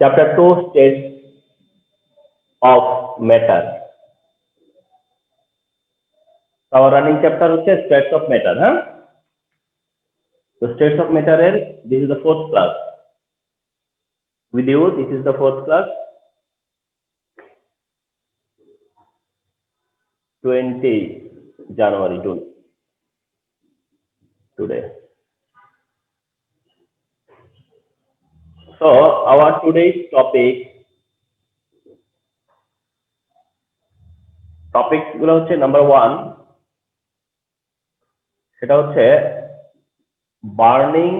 Chapter 2, states of matter. Our running chapter হচ্ছে states of matter, huh? So states of matter this is the fourth class. With you, this is the fourth class. 20 January today. So our today's topics গুলো হচ্ছে number 1, সেটা হচ্ছে burning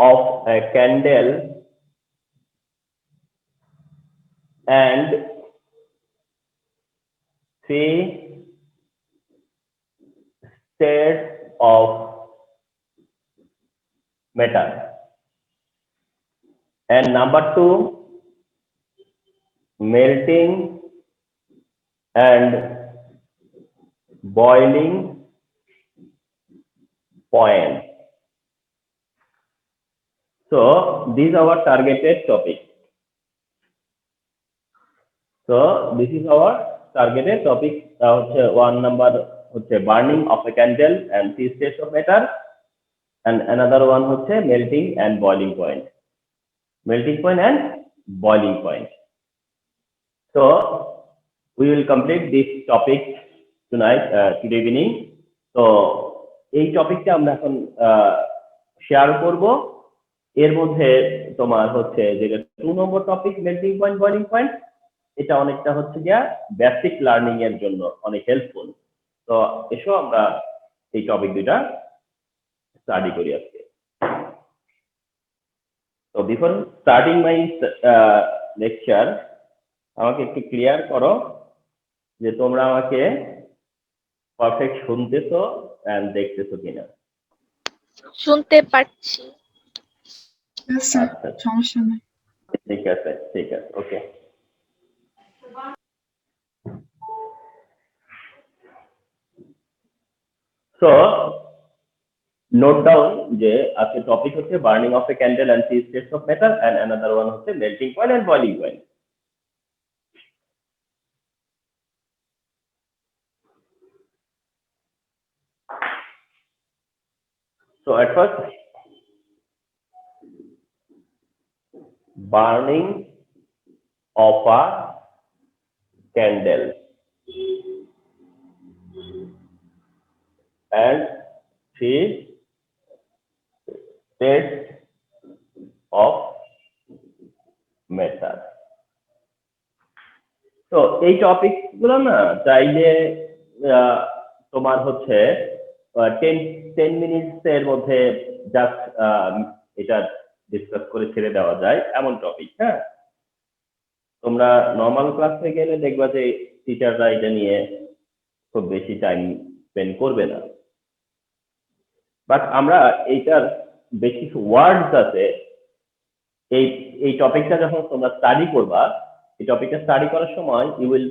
of a candle and 3 states of matter, and number 2, melting and boiling point. So these are our targeted topic. So this is our targeted topic. 1 number হচ্ছে burning of a candle and 3 states of matter, and another one হচ্ছে melting and boiling point. Melting point and boiling point. So we will complete this topic tonight, today evening. So এই টপিকটা আমরা এখন share করব। এর মধ্যে তোমার হচ্ছে যেটা 2 number topic melting point boiling point, এটা অনেকটা হচ্ছে গিয়া বেসিক লার্নিং এর জন্য অনেক হেল্পফুল। তো এসো আমরা এই টপিক দুইটা স্টাডি করি আজকে। তো বিফোর স্টার্টিং মাই লেকচার, আমাকে একটু ক্লিয়ার করো যে তোমরা আমাকে পারফেক্ট শুনতেছো এন্ড দেখতেছো কিনা। শুনতে পাচ্ছি। সমস্যা নেই। ঠিক আছে, ওকে। So note down যে আজকে টপিক হচ্ছে burning of a candle and 3 states of matter, and another one হচ্ছে melting point and boiling point. So at first, burning of a candle and 3 states of matter. তো এই topic গুলো না চাইলে তোমার হচ্ছে 10 মিনিটসের মধ্যে জাস্ট এটা ডিসকাস করে ছেড়ে দেওয়া যায় এমন টপিক। হ্যাঁ, তোমরা নর্মাল ক্লাসে গেলে দেখবা যে টিচাররা এটা নিয়ে খুব বেশি টাইম স্পেন্ড করবে না, বাট আমরা এইটার বেসিক ওয়ার্ডস আছে, এই টপিকটা যখন তোমরা স্টাডি করবা, এই টপিকটা স্টাডি করার সময় you will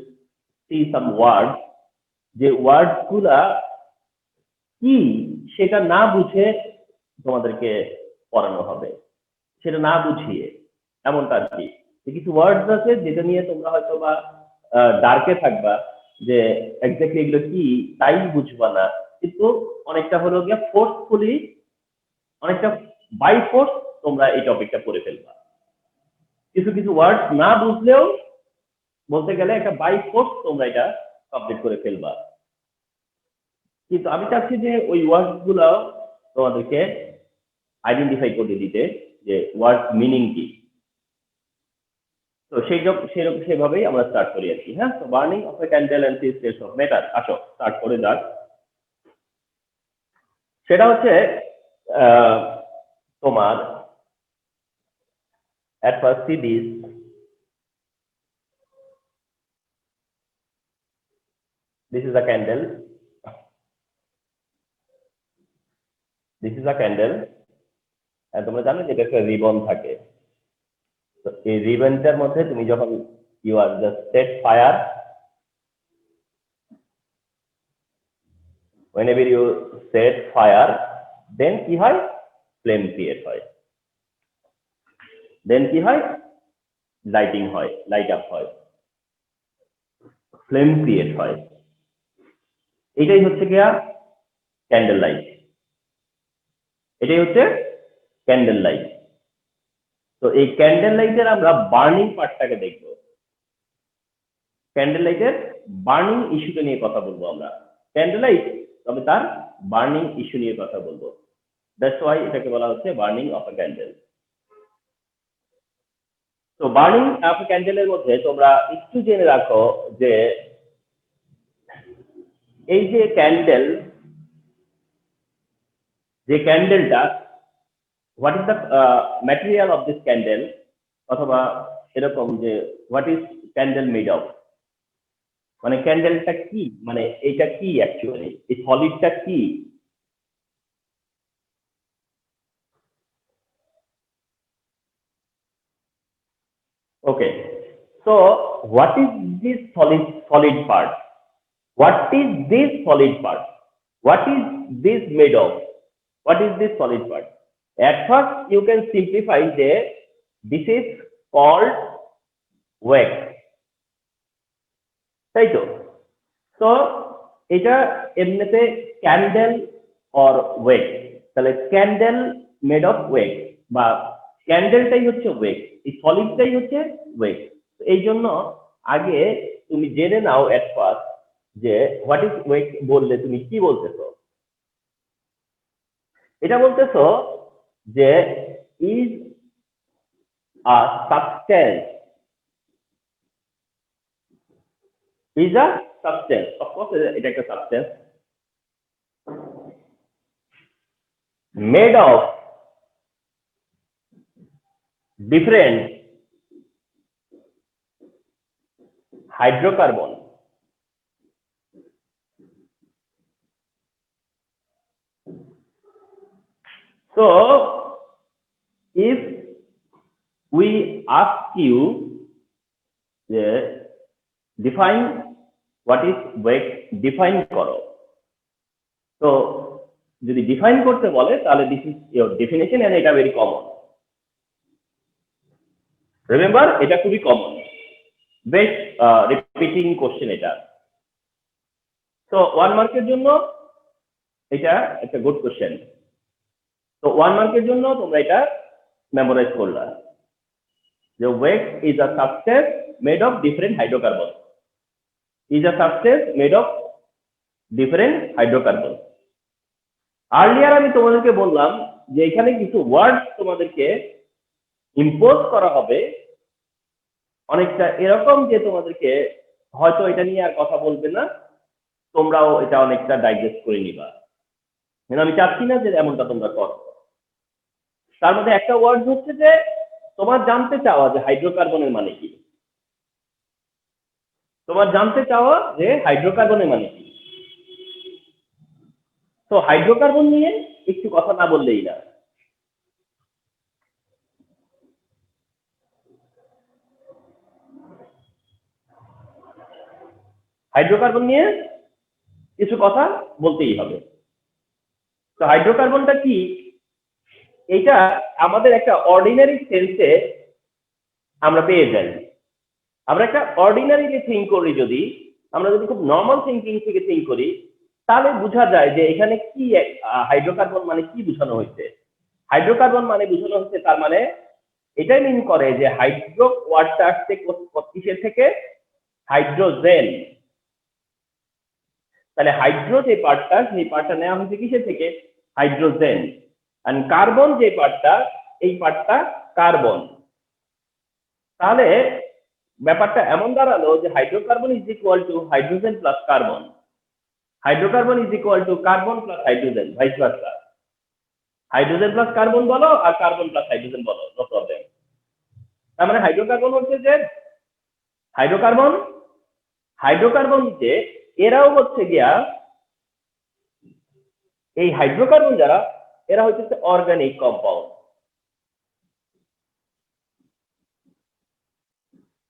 see some word, যে ওয়ার্ডস গুলা কি সেটা না বুঝে তোমাদেরকে পড়ানো হবে, সেটা না বুঝিয়ে, এমনটা আর কি। কিছু ওয়ার্ডস আছে যেটা নিয়ে তোমরা হয়তো বা ডার্কে থাকবা যে এক্স্যাক্টলি এগুলো কি তাই বুঝবা না, কিন্তু অনেকটা হলো গিয়ে ফোর্সফুলি, অনেকটা বাই ফোর্স তোমরা এই টপিকটা পড়ে ফেলবা। কিছু ওয়ার্ড না বুঝলেও বলতে গেলে একটা বাই ফোর্স তোমরা এটা কমপ্লিট করে ফেলবা। কিন্তু আমি চাচ্ছি যে ওই ওয়ার্ড গুলো তোমাদেরকে আইডেন্টিফাই করে দিতে, যে ওয়ার্ড মিনিং কি। তো সেভাবেই আমরা স্টার্ট করি আর কি। হ্যাঁ, তো burning of a candle and 3 states of matter, আসো স্টার্ট করে যাক। সেটা হচ্ছে তোমার at first see this, this is a candle, and তোমরা জানো যে এটা একটা রিবন থাকে। তো এই রিবনটার মধ্যে তুমি যখন you are just set fire, whenever you set fire, then কি হয়, ফ্লেম ক্রিয়েট হয়। দেন কি হয়, লাইটিং হয়, লাইট আপ হয়, ফ্লেম ক্রিয়েট হয়। এটাই হচ্ছে গিয়া ক্যান্ডেল লাইট, এটাই হচ্ছে ক্যান্ডেল লাইট। তো এই ক্যান্ডেল লাইটের আমরা বার্নিং পার্টটাকে দেখবো, ক্যান্ডেল লাইটের বার্নিং ইস্যুটা নিয়ে কথা বলবো আমরা। ক্যান্ডেল লাইট, তবে তার বার্নিং ইস্যু নিয়ে কথা বলবো। দ্যাটস ওয়াই এটাকে বলা হচ্ছে বার্নিং অফ এ ক্যান্ডেল। তো বার্নিং অফ এ ক্যান্ডেলের মধ্যে তোমরা একটু জেনে রাখো যে এই যে ক্যান্ডেলটা, what is the material of this candle, অথবা এরকম যে what is candle made of, মানে ক্যান্ডেলটা কি, মানে এটা কি অ্যাকচুয়ালি, এই সলিডটা কি। Okay, so what is this solid part? What is this solid part? What is this made of? What is this solid part? At first you can simplify that this is called wax, তাই তো? So এটা এমনিতে candle or ওয়েক, তাহলে candle made of ওয়েক, বা ক্যান্ডেলটাই হচ্ছে ওয়েক, এই সলিডটাই হচ্ছে ওয়েক। এই জন্য আগে তুমি জেনে নাও এট ফার্স্ট যে হোয়াট ইজ ওয়েক বললে তুমি কি বলতেছো। এটা বলতেছো যে is a substance, is a substance, of course এটা একটা substance, made of different hydrocarbon. So if we ask you define what is wax, define করো, তো যদি ডিফাইন করতে বলে তাহলে this is your definition, and এটা ভেরি কমন। রিমেম্বার, এটা খুবই কমন, বেশ রিপিটিং কোশ্চেন এটা। তো 1 মার্কের জন্য এটা একটা গুড কোশ্চেন। তো 1 মার্কের জন্য তোমরা এটা মেমোরাইজ করলা যে wax is a substance made of different hydrocarbons, is a substance made of different hydrocarbons. Earlier আমি তোমাদেরকে বললাম যে এখানে কিছু ওয়ার্ড তোমাদেরকে ইম্পোজ করা হবে, অনেকটা এরকম যে তোমাদেরকে হয়তো এটা নিয়ে আর কথা বলবে না, তোমরাও এটা অনেকটা ডাইজেস্ট করে নিবা, মানে আমি চাচ্ছি না যে এমনটা তোমরা করো। তার মধ্যে একটা ওয়ার্ড হচ্ছে যে তোমার জানতে চাওয়া যে হাইড্রোকার্বনের মানে কি, তোমার জানতে চাওয়া যে হাইড্রোকার্বনের মানে কি। তো হাইড্রোকার্বন নিয়ে একটু কথা না বললেই না। হাইড্রোকার্বন নিয়ে কিছু কথা বলতেই হবে। তো হাইড্রোকার্বনটা কি, এটা আমাদের একটা অর্ডিনারি সেন্সে আমরা পেয়ে যাই। আমরা একটা অর্ডিনারিলি থিঙ্ক করি, যদি আমরা যদি খুব নর্মাল থিঙ্কিং থেকে থিঙ্ক করি, তাহলে বোঝা যায় যে এখানে কি হাইড্রোকার্বন মানে কি বোঝানো হয়েছে। হাইড্রোকার্বন মানে বোঝানো হচ্ছে, তার মানে এটাই মিন করে যে হাইড্রো ওয়ার্ডটা আসছে কিসের থেকে, হাইড্রোজেন। তাহলে হাইড্রো যে পার্টটা, সেই পার্টটা নেওয়া হয়েছে কিসের থেকে, হাইড্রোজেন। আর কার্বন যে পার্টটা, এই পার্টটা কার্বন। তাহলে ব্যাপারটা এমন দাঁড়ালো যে hydrocarbon is equal to hydrogen plus carbon, hydrocarbon is equal to carbon plus hydrogen, vice versa. Hydrogen plus carbon বলো আর কার্বন প্লাস হাইড্রোজেন বলো, নো প্রবলেম। তার মানে হাইড্রোকার্বন হচ্ছে যে হাইড্রোকার্বন যে এরাও হচ্ছে গিয়া, এই হাইড্রোকার্বন যারা, এরা হচ্ছে অর্গানিক কম্পাউন্ড।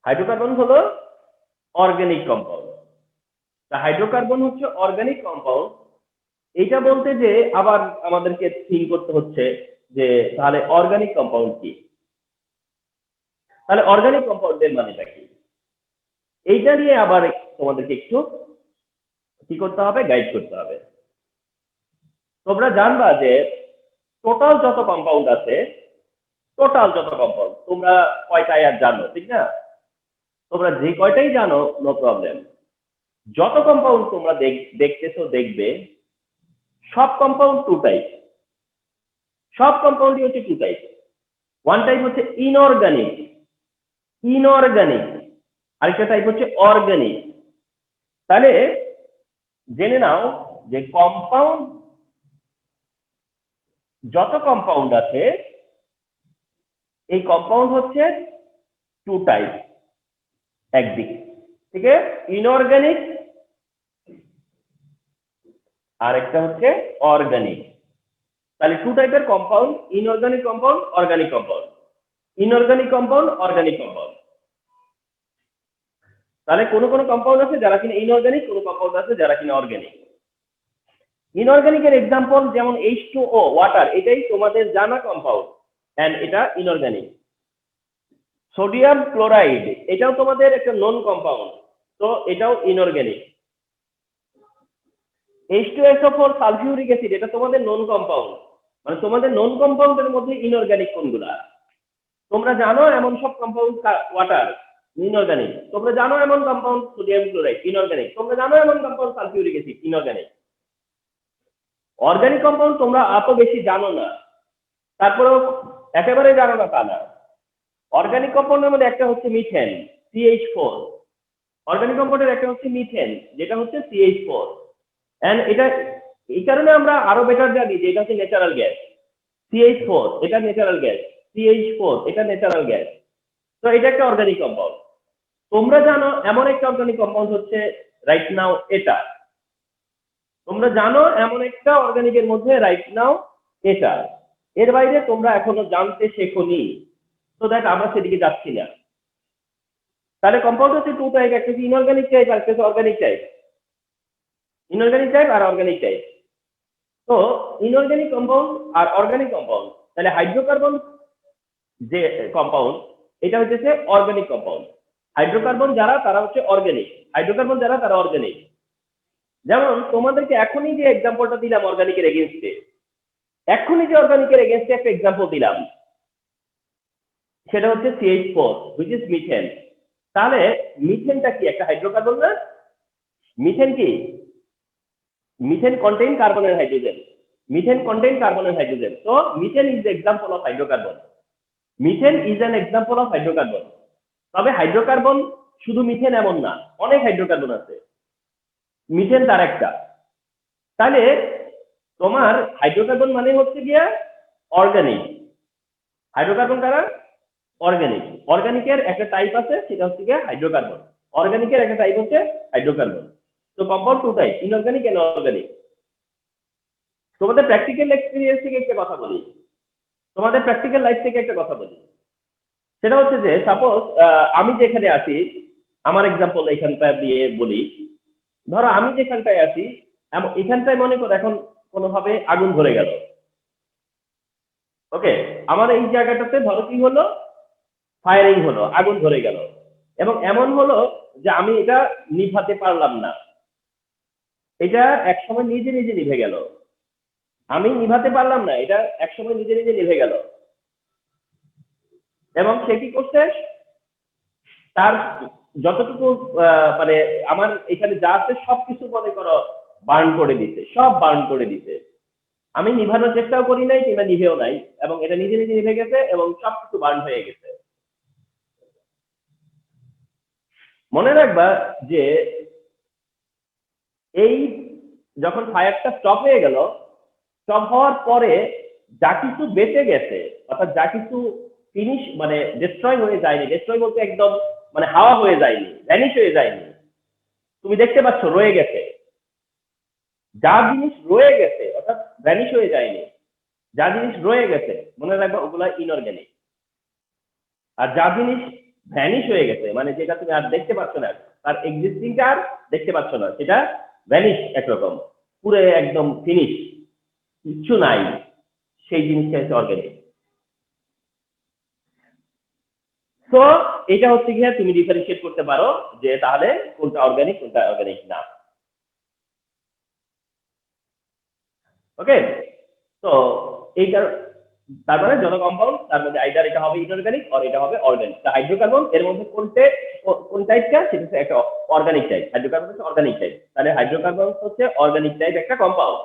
হাইড্রোকার্বন হলো অর্গানিক কম্পাউন্ড। তা হাইড্রোকার্বন হচ্ছে অর্গানিক কম্পাউন্ড। এটা বলতে যে আবার আমাদেরকে থিঙ্ক করতে হচ্ছে যে তাহলে অর্গানিক কম্পাউন্ড কি। তাহলে অর্গানিক কম্পাউন্ডের মানেটা কি? এইটা নিয়ে আবার তোমাদেরকে একটু কি করতে হবে, গাইড করতে হবে। তোমরা জানবা যে টোটাল যত কম্পাউন্ড আছে, টোটাল যত কম্পাউন্ড তোমরা কয়টাই আর জানো, ঠিক না? তোমরা যে কয়টাই জানো নো প্রবলেম। যত কম্পাউন্ড তোমরা দেখতেছো দেখবে, সব কম্পাউন্ড টু টাইপ। সব কম্পাউন্ডই হচ্ছে টু টাইপ। ওয়ান টাইপ হচ্ছে ইনঅর্গানিক, ইনঅর্গানিক, আরেকটা টাইপ হচ্ছে অর্গানিক। তাহলে জেনে নাও যে কম্পাউন্ড, যত কম্পাউন্ড আছে এই কম্পাউন্ড হচ্ছে টু টাইপ একদিক থেকে, ইনঅর্গানিক আর একটা হচ্ছে অর্গানিক। তাহলে টু টাইপের compound, inorganic compound, organic compound, inorganic compound, organic compound. তাহলে কোন কোন কম্পাউন্ড আছে যারা কিনা ইনঅর্গানিক, কোন কম্পাউন্ড আছে যারা কিনা অর্গানিক। ইনঅর্গানিকের এক্সাম্পল যেমন H2O, ওয়াটার, এটাই তোমাদের জানা কম্পাউন্ড এন্ড এটা ইনঅর্গানিক। সোডিয়াম ক্লোরাইড, এটাও তোমাদের একটা নন কম্পাউন্ড, তো এটাও ইনঅর্গানিক। H2SO4 সালফিউরিক অ্যাসিড, এটা তোমাদের নন কম্পাউন্ড। মানে তোমাদের নন কম্পাউন্ডের মধ্যে ইনঅর্গানিক কোনগুলা? তোমরা জানো এমন সব কম্পাউন্ড ওয়াটার ইনঅর্গানিক, তোমরা জানো এমন কম্পাউন্ড সোডিয়াম ক্লোরাইড ইনঅর্গানিক, তোমরা জানো এমন compound sulphuric acid inorganic. Organic compound তোমরা এত বেশি জানো না, তারপরেও একেবারে জানো না তা না। অর্গানিক কম্পাউন্ডের মধ্যে একটা হচ্ছে মিথেন, CH4। অর্গানিক কম্পাউন্ডের একটা হচ্ছে মিথেন, যেটা হচ্ছে CH4। এন্ড এটা এই কারণে আমরা আরো বেটার জানি যে এটা হচ্ছে ন্যাচারাল গ্যাস। CH4 এটা ন্যাচারাল গ্যাস, CH4 এটা ন্যাচারাল গ্যাস। তো এটা একটা অর্গানিক কম্পাউন্ড। তোমরা জানো এমন একটা অর্গানিক কম্পাউন্ড হচ্ছে রাইট নাও এটা। তোমরা জানো এমন একটা অর্গানিকের মধ্যে রাইট নাও এটা। এর বাইরে তোমরা এখনো জানতে শেখোনি, তো দ্যাট আমরা সেদিকে যাচ্ছি না। তাহলে কম্পাউন্ড হচ্ছে টু টাইপ, একটা হচ্ছে ইনঅর্গানিক টাইপ আর একটা হচ্ছে অর্গানিক টাইপ। ইনঅর্গানিক টাইপ আর অর্গানিক টাইপ। তো ইনঅর্গানিক কম্পাউন্ড আর অর্গানিক কম্পাউন্ড, তাহলে হাইড্রোকার্বন যে কম্পাউন্ড, এটা হচ্ছে অর্গানিক কম্পাউন্ড। হাইড্রোকার্বন যারা তারা হচ্ছে অর্গানিক, হাইড্রোকার্বন যারা তারা অর্গানিক। যেমন তোমাদেরকে এখনই যে এক্সাম্পলটা দিলাম অর্গানিকের এগেইনস্টে, এখনই যে অর্গানিকের এগেইনস্টে একটা এক্সাম্পল দিলাম, সেটা হচ্ছে CH4 which is মিথেন। তাহলে মিথেনটা কি একটা হাইড্রোকার্বন না? মিথেন কি? Methane contain carbon and hydrogen, methane contain carbon and hydrogen. So methane is the example of hydrocarbon. Methane is an example of hydrocarbon. তবে হাইড্রোকার্বন শুধু মিথেন এমন না, অনেক হাইড্রোকার্বন আছে, মিথেন তার একটা। তাহলে তোমার হাইড্রোকার্বন মানে হচ্ছে গিয়া অর্গানিক। হাইড্রোকার্বন কারা? অর্গানিক। অর্গানিকের একটা টাইপ আছে, সেটা হচ্ছে গিয়া হাইড্রোকার্বন। অর্গানিকের একটা টাইপ হচ্ছে হাইড্রোকার্বন। তো compound two type, inorganic and organic. তোমাদের প্র্যাকটিক্যাল এক্সপেরিয়েন্স থেকে একটা কথা বলি, তোমাদের প্র্যাকটিক্যাল লাইফ থেকে একটা কথা বলি। সেটা হচ্ছে যে সাপোজ আমি যেখানে আছি, আমার এক্সাম্পল এখানটা দিয়ে বলি। ধরো আমি যেখানটায় আছি, এখানটায় মনে করো এখন কোনোভাবে আগুন ধরে গেল। ওকে, আমার এই জায়গাটাতে ধরো কি হলো, ফায়ারিং হলো, আগুন ধরে গেল, এবং এমন হলো যে আমি এটা নিভাতে পারলাম না, এটা একসময় নিজে নিজে নিভে গেল। আমি নিভাতে পারলাম না, এটা একসময় নিজে নিজে নিভে গেল। এবং সে কি করছে, তার যতটুকু মানে আমার এখানে যা আছে সবকিছু মনে করো বার্ন করে দিতে, সব বার্ন করে দিতে। আমি নিভানোর চেষ্টাও করি নাই কিংবা নিভেও নাই, এবং এটা নিজে নিজে নিভে গেছে এবং সবকিছু বার্ন হয়ে গেছে। মনে রাখবা যে এই যখন ফায়ারটা স্টপ হয়ে গেল, স্টপ হওয়ার পরে যা কিছু বেঁচে গেছে, অর্থাৎ যা কিছু ফিনিশ মানে ডিস্ট্রয় হয়ে যায়নি, ডিস্ট্রয় বলতে একদম মানে হাওয়া হয়ে যায়নি, ভ্যানিশ হয়ে যায়নি, তুমি দেখতে পাচ্ছ রয়ে গেছে। যা জিনিস রয়ে গেছে অর্থাৎ ভ্যানিশ হয়ে যায়নি, যা জিনিস রয়ে গেছে মনে রাখবা ওগুলা ইনঅর্গানিক। আর যা জিনিস ভ্যানিশ হয়ে গেছে মানে যেটা তুমি আর দেখতে পাচ্ছ না, তার এক্সিস্টিংটা আর দেখতে পাচ্ছ না, সেটা ভ্যানিশ একরকম, পুরো একদম ফিনিশ, কিচ্ছু নাই, সেই জিনিসটা হচ্ছে অর্গানিক। সো এটা হচ্ছে গিয়ে তুমি ডিফারেন্সিয়েট করতে পারো যে তাহলে কোনটা অর্গানিক কোনটা অর্গানিক না। ওকে, তো এইটার তার মানে যত কম্পাউন্ড তার মধ্যে আইদার এটা হবে ইনঅর্গানিক আর এটা হবে অর্গানিক। তা হাইড্রোকার্বন এর মধ্যে কোন টাইপটা, সেটা হচ্ছে একটা অর্গানিক টাইপ। হাইড্রোকার্বন হচ্ছে অর্গানিক টাইপ, তাহলে হাইড্রোকার্বন হচ্ছে অর্গানিক টাইপ একটা compound.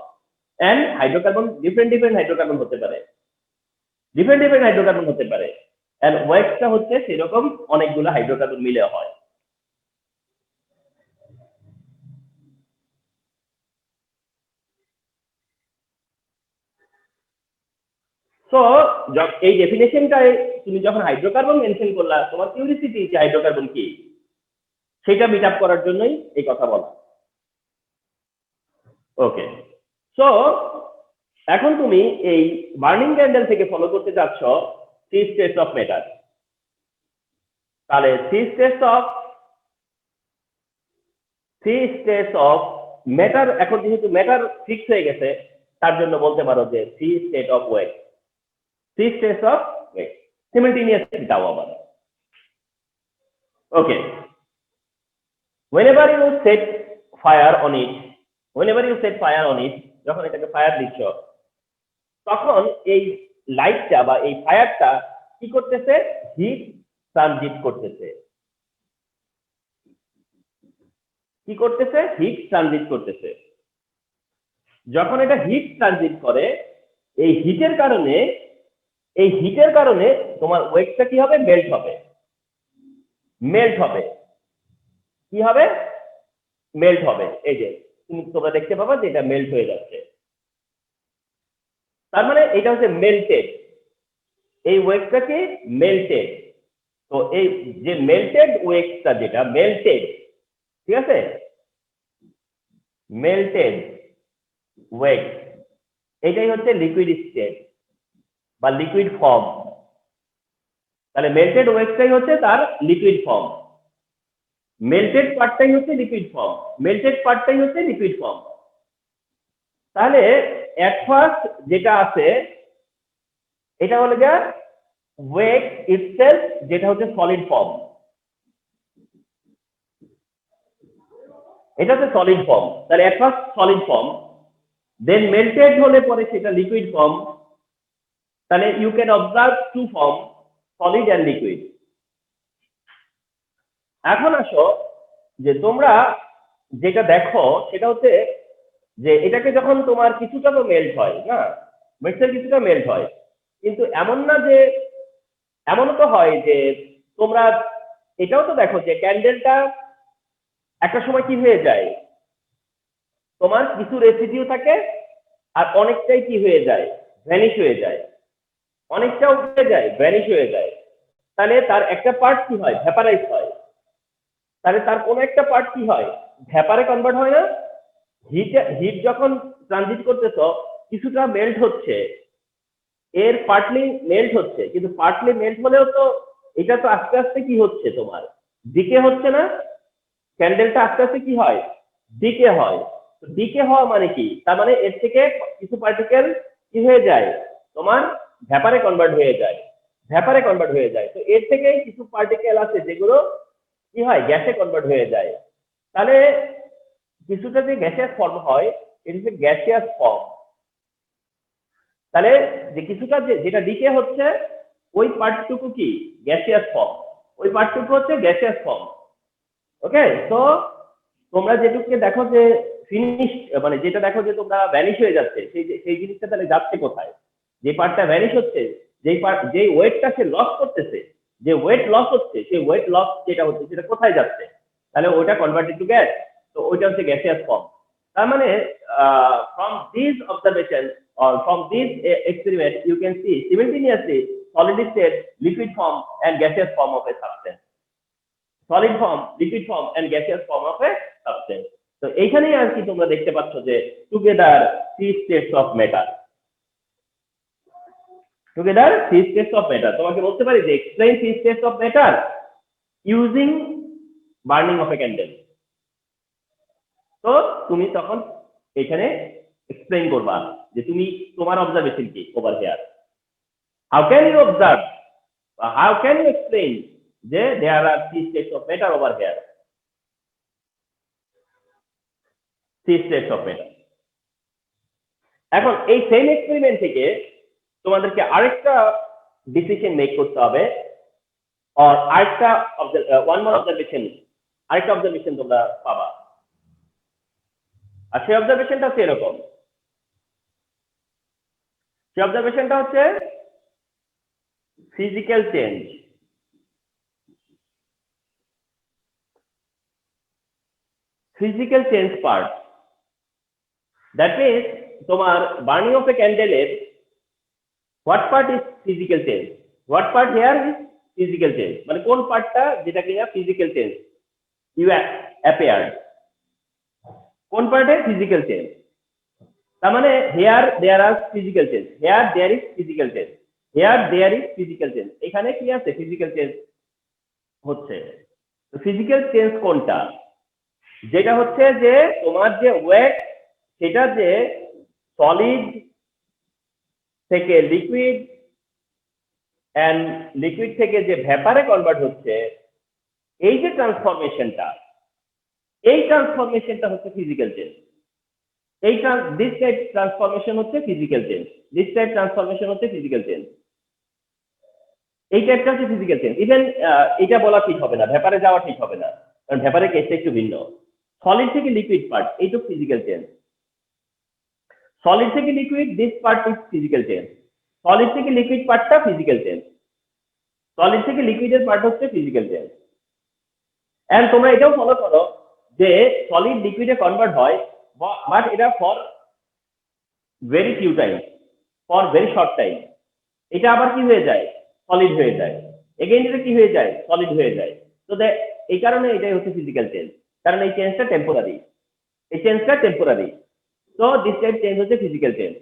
And hydrocarbon different hydrocarbon হতে পারে, ডিফারেন্ট হাইড্রোকার্বন হতে পারে। এন্ড ওয়েটটা হচ্ছে সেরকম অনেকগুলো হাইড্রোকার্বন মিলে হয়। সো এই ডেফিনেশনটায় তুমি যখন হাইড্রোকার্বন মেনশন করলা, তোমার কিউরিসিটি যে হাইড্রোকার্বন কি সেটা মিট আপ করার জন্যই এই কথা বলা। ওকে, সো এখন তুমি এই বার্নিং ক্যান্ডেল থেকে ফলো করতে যাচ্ছ 3 স্টেটস অফ ম্যাটার। তাহলে 3 স্টেটস অফ ম্যাটার, এখন যেহেতু ম্যাটার ফিক্স হয়ে গেছে তার জন্য বলতে পারো যে 3 state of water. 3 states of water simultaneously দাও আবার। ওকে, whenever you set fire on it, যখন এটাকে ফায়ার দিচ্ছ তখন এই লাইটটা বা এই ফায়ারটা কি করতেছে, হিট ট্রানজিট করতেছে। কি করতেছে, হিট ট্রানজিট করতেছে। যখন এটা হিট ট্রানজিট করে, এই হিটের কারণে তোমার ওয়েটটা কি হবে, মেল্ট হবে। কি হবে, মেল্ট হবে। এই যে তোমরা দেখতে পাবা যে এটা মেল্ট হয়ে যাচ্ছে, তার মানে এটা হচ্ছে মেল্টেড। এই ওয়েটটাকে মেল্টেড। তো এই যে মেল্টেড ওয়েটটা, যেটা মেল্টেড, ঠিক আছে, মেল্টেড ওয়েট, এটাই হচ্ছে লিকুইড স্টেট বা লিকুইড ফর্ম। তাহলে মেল্টেড ওয়েটটাই হচ্ছে তার লিকুইড ফর্ম, মেল্টেড পার্টটাই হচ্ছে লিকুইড ফর্ম। তাহলে এট ফার্স্ট যেটা আছে এটা হলো গিয়ে ওয়েট ইটসেলফ, যেটা হচ্ছে সলিড ফর্ম। এটা হচ্ছে সলিড ফর্ম। তাহলে at first solid form, then melted হলে পরে সেটা লিকুইড ফর্ম। তাহলে you can observe two form, solid and liquid. এখন আসো যে তোমরা যেটা দেখো সেটা হচ্ছে যে এটাকে যখন তোমার কিছুটা তো মেল্ট হয় না, মিক্সার কিছুটা মেল্ট হয়, কিন্তু এমনও তো হয় যে তোমরা এটাও তো দেখো যে ক্যান্ডেলটা একটা সময় কি হয়ে যায়, তোমার কিছু রেসিডিউ থাকে আর অনেকটাই কি হয়ে যায়, ভ্যানিশ হয়ে যায়। অনেকটা উঠে যায়, ভ্যানিশ হয়ে যায়। তাহলে তার একটা পার্ট কি হয়, ভ্যাপারাইজ হয়। তাহলে তার কোনো একটা পার্ট কি হয়, ভ্যাপারে কনভার্ট হয় না। হিট যখন ট্রানজিট করতেছ কিছুটা মেল্ট হচ্ছে, এর পার্টলি মেল্ট হচ্ছে, কিন্তু পার্টলি মেল্ট হলেও তো এটা তো আস্তে আস্তে কি হচ্ছে, তোমার ডিকে হচ্ছে না। ক্যান্ডেলটা আস্তে আস্তে কি হয়, ডিকে হয়। ডিকে হওয়া মানে কি, তার মানে এর থেকে কিছু পার্টিকেল কি হয়ে যায়, তোমার ভ্যাপারে কনভার্ট হয়ে যায়। তো এর থেকে কিছু পার্টিকেল আছে যেগুলো কি হয়, গ্যাসে কনভার্ট হয়ে যায়। তাহলে কিছুটা যে গ্যাসিয়াস ফর্ম হয়, এটা হচ্ছে গ্যাসিয়াস ফর্ম। তাহলে যে কিছুটা যেটা ডিকে হচ্ছে ওই পার্টটুকু কি, গ্যাসিয়াস ফর্ম। ওকে, তো তোমরা যেটুকুকে দেখো যে ফিনিশ, মানে যেটা দেখো যে তোমরা ভ্যানিশ হয়ে যাচ্ছে, সেই জিনিসটা তাহলে যাচ্ছে কোথায়, যে পার্টটা ভ্যানিশ হচ্ছে, যেই ওয়েটটা সে লস করতেছে, যে ওয়েট লস হচ্ছে, সেই ওয়েট লস যেটা হচ্ছে সেটা কোথায় যাচ্ছে, তাহলে ওইটা কনভার্টেড টু গ্যাস। তো ওইটা হচ্ছে গ্যাসিয়াস ফর্ম। তার মানে from these observations or from these experiments you can see simultaneously solid state, liquid form and gaseous form of a substance. Solid form, liquid form and gaseous form of a substance. তো এইখানেই আর কি তোমরা দেখতে পাচ্ছ যে together 3 states of matter. তোমাকে বলতে পারি যে explain 3 states of matter using burning of a candle. তো তুমি তখন এখানে এক্সপ্লেইন করবা যে তুমি তোমার অবজারভেশন কি over here, how can you observe, how can you explain যে there R 3 states of matter over here, 3 states of matter। এখন এই সেম এক্সপেরিমেন্ট থেকে তোমাদেরকে আরেকটা ডিসিশন মেক করতে হবে, আর আরেকটা ওয়ান মোর অবজারভেশন, আরেকটা অবজারভেশন তোমরা পাবা। আর সেই অবজারভেশনটা হচ্ছে এরকম, সেই অবজারভেশনটা হচ্ছে physical change. Physical change part, that means তোমার বার্নিং অফ এ ক্যান্ডেলের what part is physical change, what part here is physical change, মানে কোন পার্টটা যেটা কিনা ফিজিক্যাল চেঞ্জ ইউ অ্যাপিয়ার্ড, কোন পার্টে ফিজিক্যাল চেঞ্জ। তার মানে here there are physical change, here there is physical change, here there is physical change. এখানে কি আছে? ফিজিক্যাল চেঞ্জ হচ্ছে। ফিজিক্যাল চেঞ্জ কোনটা? যেটা হচ্ছে যে তোমার যে ওয়েট, সেটা যে সলিড থেকে লিকুইড এন্ড লিকুইড থেকে যে ভেপারে কনভার্ট হচ্ছে, এই যে ট্রান্সফরমেশনটা, এই ট্রান্সফরমেশনটা হচ্ছে ফিজিক্যাল চেঞ্জ। এই দিস টাইপ ট্রান্সফরমেশন হচ্ছে physical change, this type transformation হচ্ছে ফিজিক্যাল চেঞ্জ, এই টাইপটা হচ্ছে ফিজিক্যাল চেঞ্জ। ইভেন এটা বলা ঠিক হবে না, ভেপারে যাওয়া ঠিক হবে না, কারণ ভেপারের কেসটা একটু ভিন্ন। সলিড থেকে লিকুইড পার্ট, এইটুকু ফিজিক্যাল চেঞ্জ। সলিড থেকে liquid, this part is physical change. Solid থেকে লিকুইড পার্টটা ফিজিক্যাল চেঞ্জ, সলিড থেকে লিকুইডের পার্ট হচ্ছে ফিজিক্যাল চেঞ্জ। এন্ড তোমরা এটাও ফলো করো যে সলিড লিকুইডে কনভার্ট হয়, বাট এটা for very few time, for very short time. এটা আবার কি হয়ে যায়? সলিড হয়ে যায়। এগেইন এটা কি হয়ে যায়? সলিড হয়ে যায়। তো এই কারণে এটাই হচ্ছে ফিজিক্যাল চেঞ্জ, কারণ এই চেঞ্জটা টেম্পোরারি, এই চেঞ্জটা টেম্পোরারি। তো দিস টাইপ চেঞ্জ হচ্ছে ফিজিক্যাল চেঞ্জ।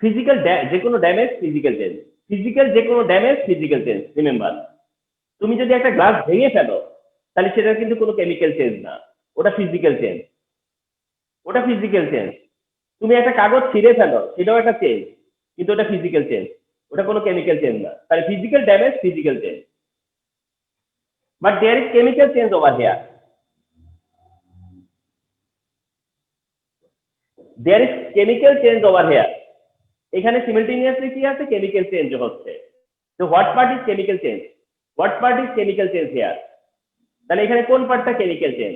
ফিজিক্যাল যে কোনো ড্যামেজ ফিজিক্যাল চেঞ্জ, ফিজিক্যাল যে কোনো ড্যামেজ ফিজিক্যাল চেঞ্জ। রিমেম্বার, তুমি যদি একটা গ্লাস ভেঙে ফেলো, তাহলে সেটা কিন্তু কোনো কেমিক্যাল চেঞ্জ না, ওটা ফিজিক্যাল চেঞ্জ, ওটা ফিজিক্যাল চেঞ্জ। তুমি একটা কাগজ ছিঁড়ে ফেলো, সেটাও একটা চেঞ্জ, কিন্তু ওটা ফিজিক্যাল চেঞ্জ, ওটা কোনো কেমিক্যাল চেঞ্জ না। তাহলে physical damage physical change, but there is chemical change over here, there is chemical change over here. এখানে সিমিলটেনিয়াসলি কি আছে? কেমিক্যাল চেঞ্জ হচ্ছে। তো what part is chemical change, what part is chemical change here? তাহলে এখানে কোন পার্টটা chemical change?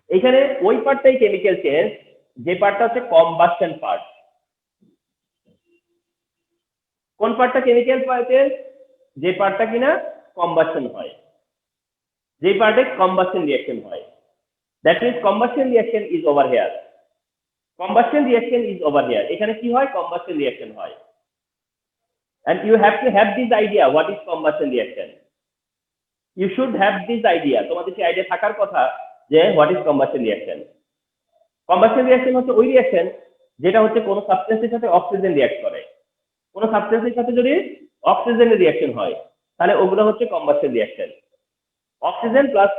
এখানে ওই পার্টটাই কেমিক্যাল চেঞ্জ যে পার্টটা হচ্ছে কম্বাসশন পার্ট। কোন পার্টটা কেমিক্যাল চেঞ্জ? যে পার্টটা কিনা কম্বাসশন হয়, যে পার্টে কম্বাসশন রিঅ্যাকশন হয়। That means combustion reaction is over here, combustion reaction is over here. এখানে কি হয়? কম্বাসশন রিঅ্যাকশন হয়। and you have to have this idea what is combustion reaction, you should have this idea, তোমাদের সেই idea থাকার কথা যে what is combustion reaction। combustion reaction হচ্ছে ওই রিঅ্যাকশন যেটা হচ্ছে কোনো সাবস্টেন্সের সাথে অক্সিজেন রিঅ্যাক্ট করে, কোনো সাবস্টেন্সের সাথে যদি অক্সিজেনের রিঅ্যাকশন হয়, তাহলে ওগুলো হচ্ছে combustion reaction। অক্সিজেন প্লাস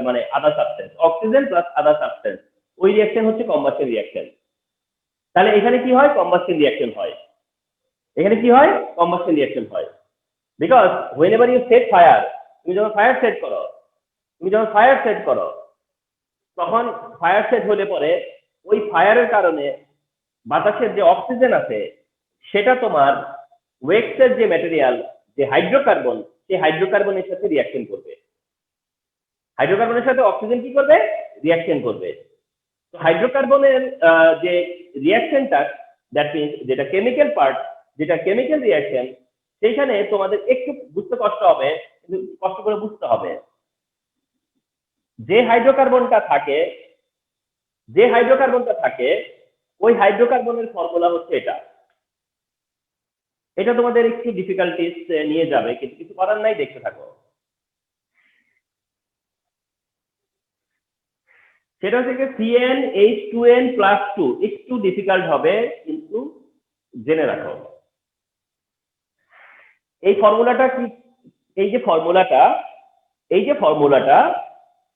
মানে other substance, oxygen plus other substance, ওই রিঅ্যাকশন হচ্ছে combustion reaction। তাহলে এখানে কি হয়? combustion reaction হয়। এখানে কি হয়? combustion reaction হয়। Because whenever you set fire, তুমি যখন ফায়ার সেট করো, তুমি যখন ফায়ার সেট করো, তখন ফায়ার সেট হলে পরে ওই ফায়ারের কারণে বাতাসের যে অক্সিজেন আছে, সেটা তোমার ওয়েক্সের যে ম্যাটেরিয়াল, যে হাইড্রোকার্বন, সেই হাইড্রোকার্বনের সাথে রিঅ্যাকশন করবে। হাইড্রোকার্বনের সাথে অক্সিজেন কি করবে? রিঅ্যাকশন করবে। তো হাইড্রোকার্বনের যে রিঅ্যাকশনটা, দ্যাট মিনস যেটা কেমিক্যাল পার্ট, যেটা কেমিক্যাল রিঅ্যাকশন, সেইখানে তোমাদের একটু বুঝতে কষ্ট হবে, কিন্তু কষ্ট করে বুঝতে হবে। যে হাইড্রোকার্বনটা থাকে, যে হাইড্রোকার্বনটা থাকে, ওই হাইড্রোকার্বনের ফর্মুলা হচ্ছে এটা। এটা তোমাদের একটু ডিফিকাল্টিস নিয়ে যাবে, কিন্তু কিছু করার নাই, দেখতে থাকো। সেটা হচ্ছে CnH2n+2, একটু ডিফিকাল্ট হবে, কিন্তু জেনে রাখো। এই ফর্মুলাটা কি? এই যে ফর্মুলাটা, এই যে ফর্মুলাটা,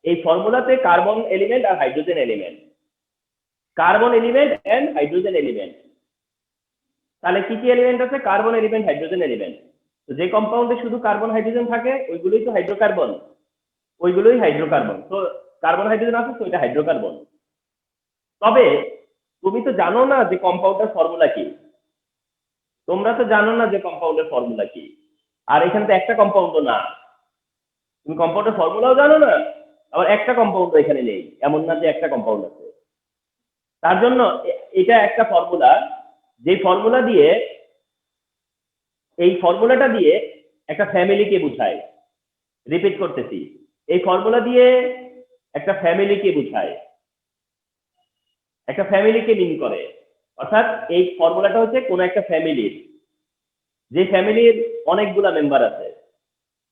এই ফর্মুলাতে কার্বন এলিমেন্ট আর hydrogen element, carbon element and hydrogen element. তাহলে কি কি এলিমেন্ট আছে? Carbon element, hydrogen element. তো যে কম্পাউন্ডে শুধু কার্বন হাইড্রোজেন থাকে ওইগুলোই তো হাইড্রোকার্বন, ওইগুলোই হাইড্রোকার্বন। তো কার্বন হাইড্রোজেন আছে তো এটা হাইড্রোকার্বন। তবে তুমি তো জানো না যে কম্পাউন্ডের ফর্মুলা কি, তোমরা তো জানো না যে কম্পাউন্ডের ফর্মুলা কি। আর এখানে তো একটা কম্পাউন্ডও না, তুমি কম্পাউন্ডের ফর্মুলাও জানো না, আবার একটা কম্পাউন্ড এখানে নেই, এমন না যে একটা কম্পাউন্ড আছে। তার জন্য এটা একটা ফর্মুলা, যে ফর্মুলা দিয়ে, এই ফর্মুলাটা দিয়ে একটা ফ্যামিলিকে বুঝায়। রিপিট করতেছি, এই ফর্মুলা দিয়ে একটা ফ্যামিলিকে বুঝায়, একটা ফ্যামিলিকে মিন করে। অর্থাৎ এই ফর্মুলাটা হচ্ছে কোন একটা ফ্যামিলির, যে ফ্যামিলির অনেকগুলা মেম্বার আছে,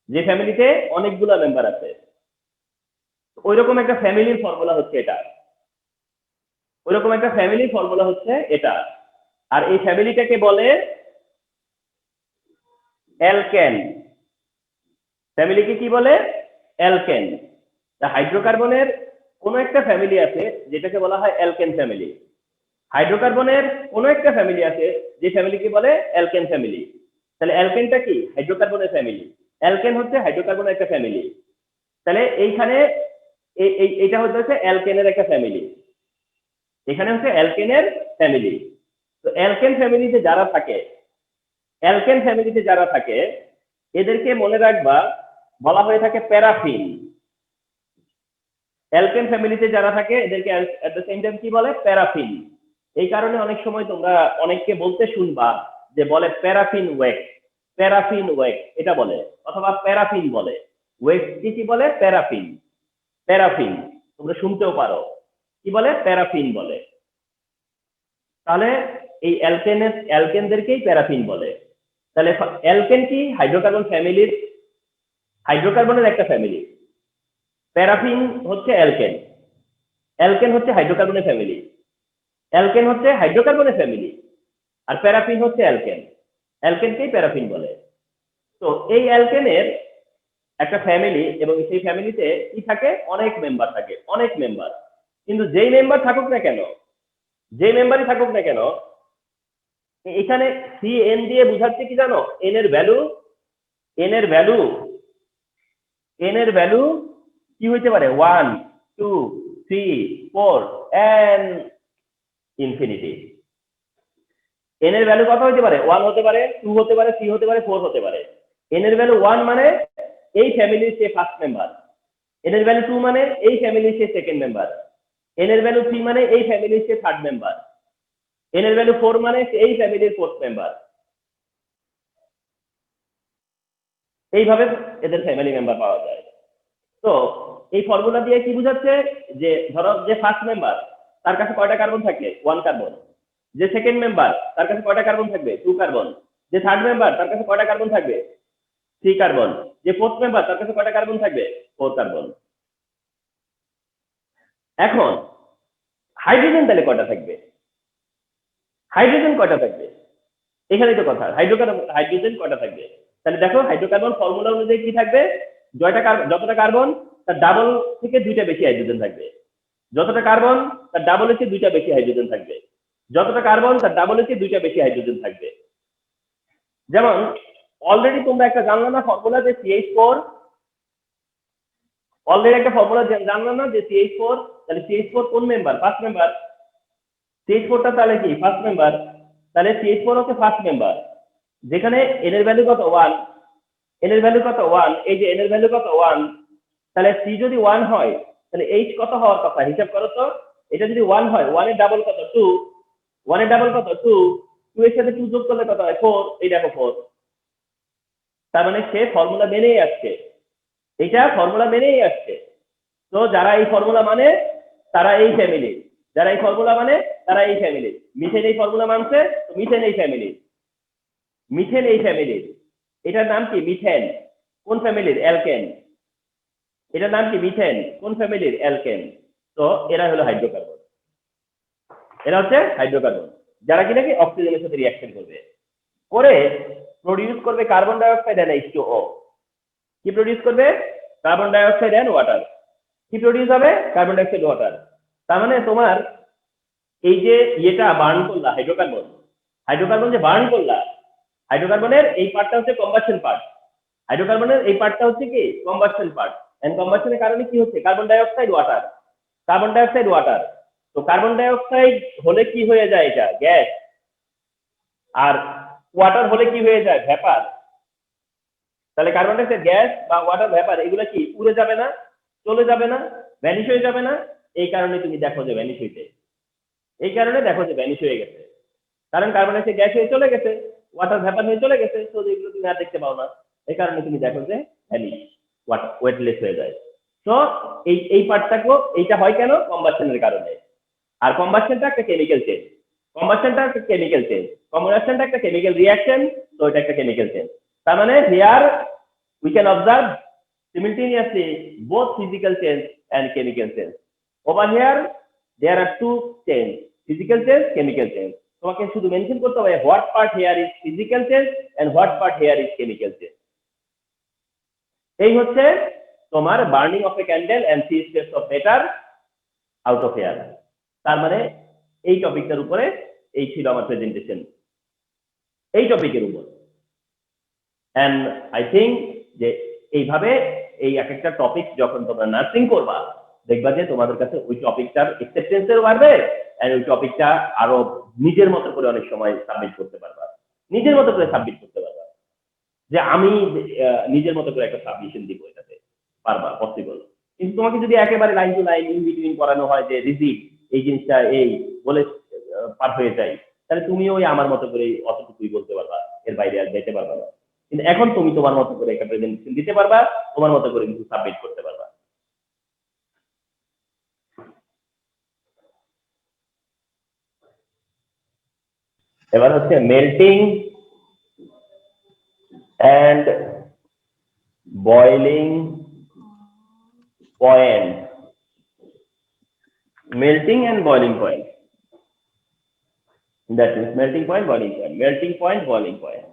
যে ফ্যামিলিতে অনেকগুলা মেম্বার আছে, ওইরকম একটা ফ্যামিলির ফর্মুলা হচ্ছে এটা, ওইরকম একটা ফ্যামিলির ফর্মুলা হচ্ছে এটা। আর এই ফ্যামিলিটাকে বলে অ্যালকেন। ফ্যামিলিকে কি বলে? অ্যালকেন। হাইড্রোকার্বনের কোন একটা ফ্যামিলি আছে যেটাকে বলা হয় অ্যালকেন ফ্যামিলি, হাইড্রোকার্বনের কোন একটা ফ্যামিলি আছে যে ফ্যামিলিকে বলে অ্যালকেন ফ্যামিলি। তাহলে অ্যালকেনটা কি? হাইড্রোকার্বনের ফ্যামিলি। অ্যালকেন হচ্ছে হাইড্রোকার্বনের একটা ফ্যামিলি। তাহলে এইখানে এটা হচ্ছে অ্যালকেনের একটা ফ্যামিলি, এখানে হচ্ছে অ্যালকেনের ফ্যামিলি। তো অ্যালকেন ফ্যামিলিতে যারা থাকে, অ্যালকেন ফ্যামিলিতে যারা থাকে এদেরকে মনে রাখবা বলা হয়ে থাকে প্যারাফিন। অ্যালকেন ফ্যামিলিতে যারা থাকে এদেরকে এট দ্য সেম টাইম কি বলে? প্যারাফিন। এই কারণে অনেক সময় তোমরা অনেককে বলতে শুনবা যে বলে প্যারাফিন ওয়েক, প্যারাফিন ওয়েক এটা বলে, অথবা প্যারাফিন বলে। ওয়েক কি বলে? প্যারাফিন। প্যারাফিন তোমরা শুনতেও পারো, কি বলে? প্যারাফিন বলে। তাহলে এই অ্যালকেনদেরকেই প্যারাফিন বলে। তাহলে অ্যালকেন কি? হাইড্রোকার্বন ফ্যামিলির, হাইড্রোকার্বনের একটা ফ্যামিলি। প্যারাফিন হচ্ছে অ্যালকেন, অ্যালকেন হচ্ছে হাইড্রোকার্বনের ফ্যামিলি, অ্যালকেন হচ্ছে হাইড্রোকার্বনের ফ্যামিলি, আর প্যারাফিন হচ্ছে অ্যালকেন, অ্যালকেনকেই প্যারাফিন বলে। তো এই অ্যালকেনের একটা ফ্যামিলি, এবং সেই ফ্যামিলিতে কি থাকে? অনেক মেম্বার থাকে, অনেক মেম্বার। কিন্তু যেই মেম্বার থাকুক না কেন, যে মেম্বারই থাকুক না কেন, এখানে CN দিয়ে বুঝাচ্ছে কি জানো? এন এর ভ্যালু, এন এর ভ্যালু, এন এর ভ্যালু কি হইতে পারে? 1 2 3 4 এন্ড ইনফিনিটি। এন এর ভ্যালু কত হতে পারে? 1 হতে পারে, 2 হতে পারে, 3 হতে পারে, 4 হতে পারে। এন এর ভ্যালু 1 মানে এই ফ্যামিলির সে ফার্স্ট মেম্বার, এন এর ভ্যালু 2 মানে এই ফ্যামিলির সে সেকেন্ড মেম্বার, এন এর ভ্যালু 3 মানে এই ফ্যামিলির সে থার্ড মেম্বার, এন এর ভ্যালু 4 মানে এই ফ্যামিলির ফোর্থ মেম্বার। এইভাবে এদের ফ্যামিলি মেম্বার পাওয়া যায়। তো এই ফর্মুলা দিয়ে কি বুঝাচ্ছে? যে ধরো যে ফার্স্ট মেম্বার তার কাছে কয়টা কার্বন থাকবে? 1 কার্বন। যে সেকেন্ড মেম্বার তার কাছে কয়টা কার্বন থাকবে? 2 কার্বন। যে থার্ড মেম্বার তার কাছে কয়টা কার্বন থাকবে? 3 কার্বন। যে ফোর্থ মেম্বার তার কাছে কয়টা কার্বন থাকবে? 4 কার্বন। এখন হাইড্রোজেন তাহলে কয়টা থাকবে? হাইড্রোজেন কয়টা থাকবে? এখানেই তো কথা, হাইড্রোজেন কয়টা থাকবে? তাহলে দেখো হাইড্রোকার্বন ফর্মুলা অনুযায়ী কি থাকবে? যতটা কার্বন তার ডাবল থেকে 2টা বেশি হাইড্রোজেন থাকবে, যতটা কার্বন তার ডাবল হচ্ছে 2টা বেশি হাইড্রোজেন থাকবে, যতটা কার্বন তার ডাবল হচ্ছে 2টা বেশি হাইড্রোজেন থাকবে। যেমন অলরেডি তোমরা একটা জানলা না ফর্মুলা যে CH4, অলরেডি একটা ফর্মুলা জানলা না যে CH4, তাহলে CH4 কোন মেম্বার? First member. CH4টা তাহলে কি? First member. তাহলে CH4 হচ্ছে ফার্স্ট মেম্বার, যেখানে এন এর ভ্যালু কত? 1। এন এর ভ্যালু কত? 1। এই যে এন এর ভ্যালু কত? 1। তাহলে C যদি 1 হয় তাহলে H কত হওয়ার কথা? হিসাব করো তো। এটা যদি 1 হয়, 1 এর ডাবল কত? 2। 1 এর ডাবল কত? 2। 2 এর সাথে 2 যোগ করলে কত হয়? 4। এই দেখো 4। তার মানে সে ফর্মুলা মেনেই আসছে, এটা ফর্মুলা মেনেই আসছে। তো যারা এই ফর্মুলা মানে তারা এই ফ্যামিলি, যারা এই ফর্মুলা মানে তারা এই ফ্যামিলি। মিথেন এই ফর্মুলা মানছে, তো মিথেন এই ফ্যামিলি, মিথেন এই ফ্যামিলির। এটার নাম কি? মিথেন। কোন ফ্যামিলির? অ্যালকেন। এটার নাম কি? মিথেন। কোন ফ্যামিলির? অ্যালকেন। তো এরা হলো হাইড্রোকার্বন, এরা হচ্ছে হাইড্রোকার্বন, যারা কি নাকি অক্সিজেনের সাথে রিঅ্যাকশন করবে, করে প্রডিউস করবে carbon dioxide and H2O। কি প্রডিউস করবে? Carbon dioxide and water. কি প্রডিউস হবে? Carbon dioxide, water. তার মানে তোমার এই যে ইয়েটা বার্ন করলা, হাইড্রোকার্বন, হাইড্রোকার্বন যে বার্ন করলা, হাইড্রোকার্বনের এই পার্টটা হচ্ছে কম্বাসশন পার্ট, হাইড্রোকার্বনের এই পার্টটা হচ্ছে কি কম্বাসশন পার্ট। এন্ড কম্বাসশনের কারণে কি হচ্ছে carbon dioxide water, carbon dioxide water. তো কার্বন ডাই অক্সাইড হলে কি হয়ে যায় এটা গ্যাস, আর ওয়াটার হলে কি হয়ে যায় ভেপার। তাহলে কার্বন ডাই অক্সাইড গ্যাস বা ওয়াটার ভেপার এগুলো কি উড়ে যাবে না, চলে যাবে না, ভ্যানিশ হয়ে যাবে না? এই কারণে তুমি দেখো যে ভ্যানিশ হইতে, এই কারণে দেখো যে ভ্যানিশ হয়ে গেছে, কারণ কার্বন ডাই অক্সাইড গ্যাস হয়ে চলে গেছে, ওয়াটার ভেপার হয়ে চলে গেছে, তো এগুলো তুমি আর দেখতে পাও না। এই কারণে তুমি দেখো যে ভ্যানিশ, ওয়াটার ওয়েটলেস হয়ে যায়। তো এই পার্টটাকেও এইটা হয় কেন কম্বাসশনের কারণে। আর কম্বাসশনটা একটা কেমিক্যাল চেঞ্জ, কম্বাসশনটা একটা কেমিক্যাল চেঞ্জ, কম্বাসশনটা একটা কেমিক্যাল রিঅ্যাকশন, তো এটা একটা কেমিক্যাল চেঞ্জ। তার মানে here we can observe simultaneously both physical change and chemical change. Over here there are two change, physical change, chemical change. তোমাকে শুধু মেনশন করতে হবে what part here is physical change and what part here is chemical change. এই হচ্ছে তোমার burning of a candle and 3 steps of matter out of air. তার মানে এই টপিকটার উপরে এই ছিল আমার প্রেজেন্টেশন, এই টপিকের উপর। এন্ড আই থিঙ্ক যে এইভাবে এই এক একটা টপিক যখন তোমরা নার্সিং করবা দেখবা যে তোমাদের কাছে ওই টপিকটার অ্যাকসেপ্টেন্সও বাড়বে, এন্ড ওই টপিকটা আরো নিজের মতো করে অনেক সময় সাবমিট করতে পারবা, নিজের মতো করে সাবমিট করতে পারবা, যে আমি নিজের মতো করে একটা সাবমিশন দিব, এটাতে পারবা, পসিবল। কিন্তু তোমাকে যদি একেবারে line to line in between করানো হয় যে রিজিড এই জিনিসটা এই বলে পার হয়ে যায়, তাহলে তুমিও ওই আমার মতো করে অতটুকুই বলতে পারবা, এর বাইরে আর যেতে পারবা না। কিন্তু এখন তুমি তোমার মতো করে একটা প্রেজেন্টেশন দিতে পারবা, তোমার মতো করে কিছু সাবমিট করতে পারবা। এবার হচ্ছে melting and boiling point, melting and boiling point, that is melting point, boiling point, melting point, boiling point,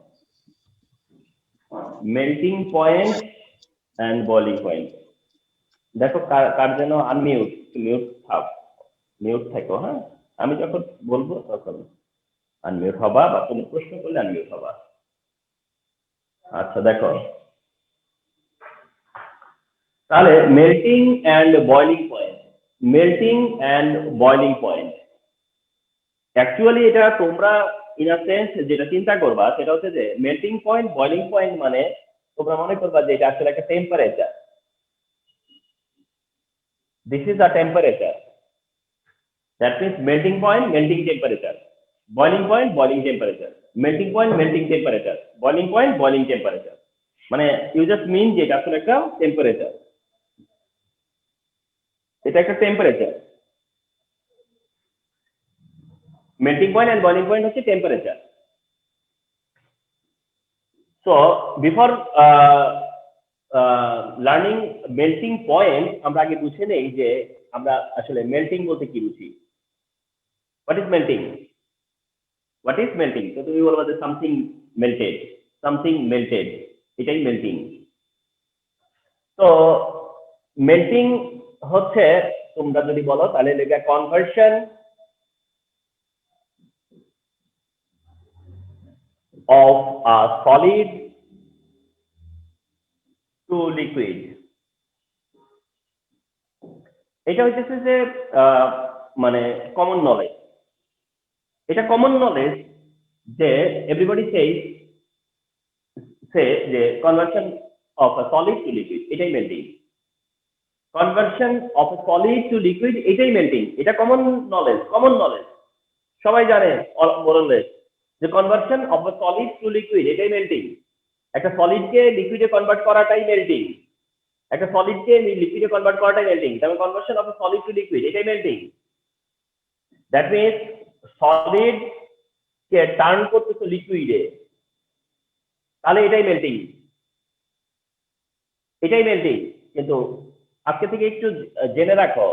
melting point and boiling point. দেখো কার যেন আনমিউট, মিউট থাক, মিউট থাকো, হ্যাঁ আমি যখন বলবো তখন আনমিউট হবা, বা কোনো প্রশ্ন করলে আনমিউট হবা। আচ্ছা দেখো তাহলে melting and boiling point, melting and boiling point actually এটা তোমরা ইন আ সেন্স যেটা চিন্তা করবা সেটা হচ্ছে যে মেল্টিং পয়েন্ট বয়লিং পয়েন্ট মানে তোমরা মনে করবা যে এটা আসলে একটা temperature, this is a temperature, that means melting point melting temperature, boiling point boiling temperature, melting point melting temperature, boiling point boiling temperature, মানে ইউ জাস্ট মিন যে এটা আসলে একটা টেম্পারেচার, এটা একটা temperature. melting point and boiling point হচ্ছে temperature. So before learning melting point আমরা আগে বুঝে নেই যে আমরা আসলে মেল্টিং বলতে কি বুঝি। What is melting, what is melting? তো তুমি বলবা যে সামথিং মেল্টেড, সামথিং মেল্টেড, এটাই মেল্টিং। তো মেল্টিং হচ্ছে তোমরা যদি বলো তাহলে লেখা conversion of a solid to liquid, এটা হচ্ছে যে মানে কমন নলেজ, এটা কমন নলেজ যে এভরিবডি সে যে conversion of a solid to liquid, এটাই melting. Conversion of a solid to liquid এটাই মেল্টিং, এটা কমন নলেজ, কমন নলেজ সবাই জানে বললে যে conversion of a solid to liquid এটাই মেল্টিং। একটা সলিডকে লিকুইডে কনভার্ট করাটাই মেল্টিং, একটা সলিডকে লিকুইডে কনভার্ট করাটাই মেল্টিং, তাহলে conversion of a solid to liquid এটাই মেল্টিং। দ্যাট মিনস সলিড কে টার্ন করতেছে লিকুইডে, তাহলে এটাই মেল্টিং, এটাই মেল্টিং। কিন্তু আজকে থেকে একটু জেনে রাখো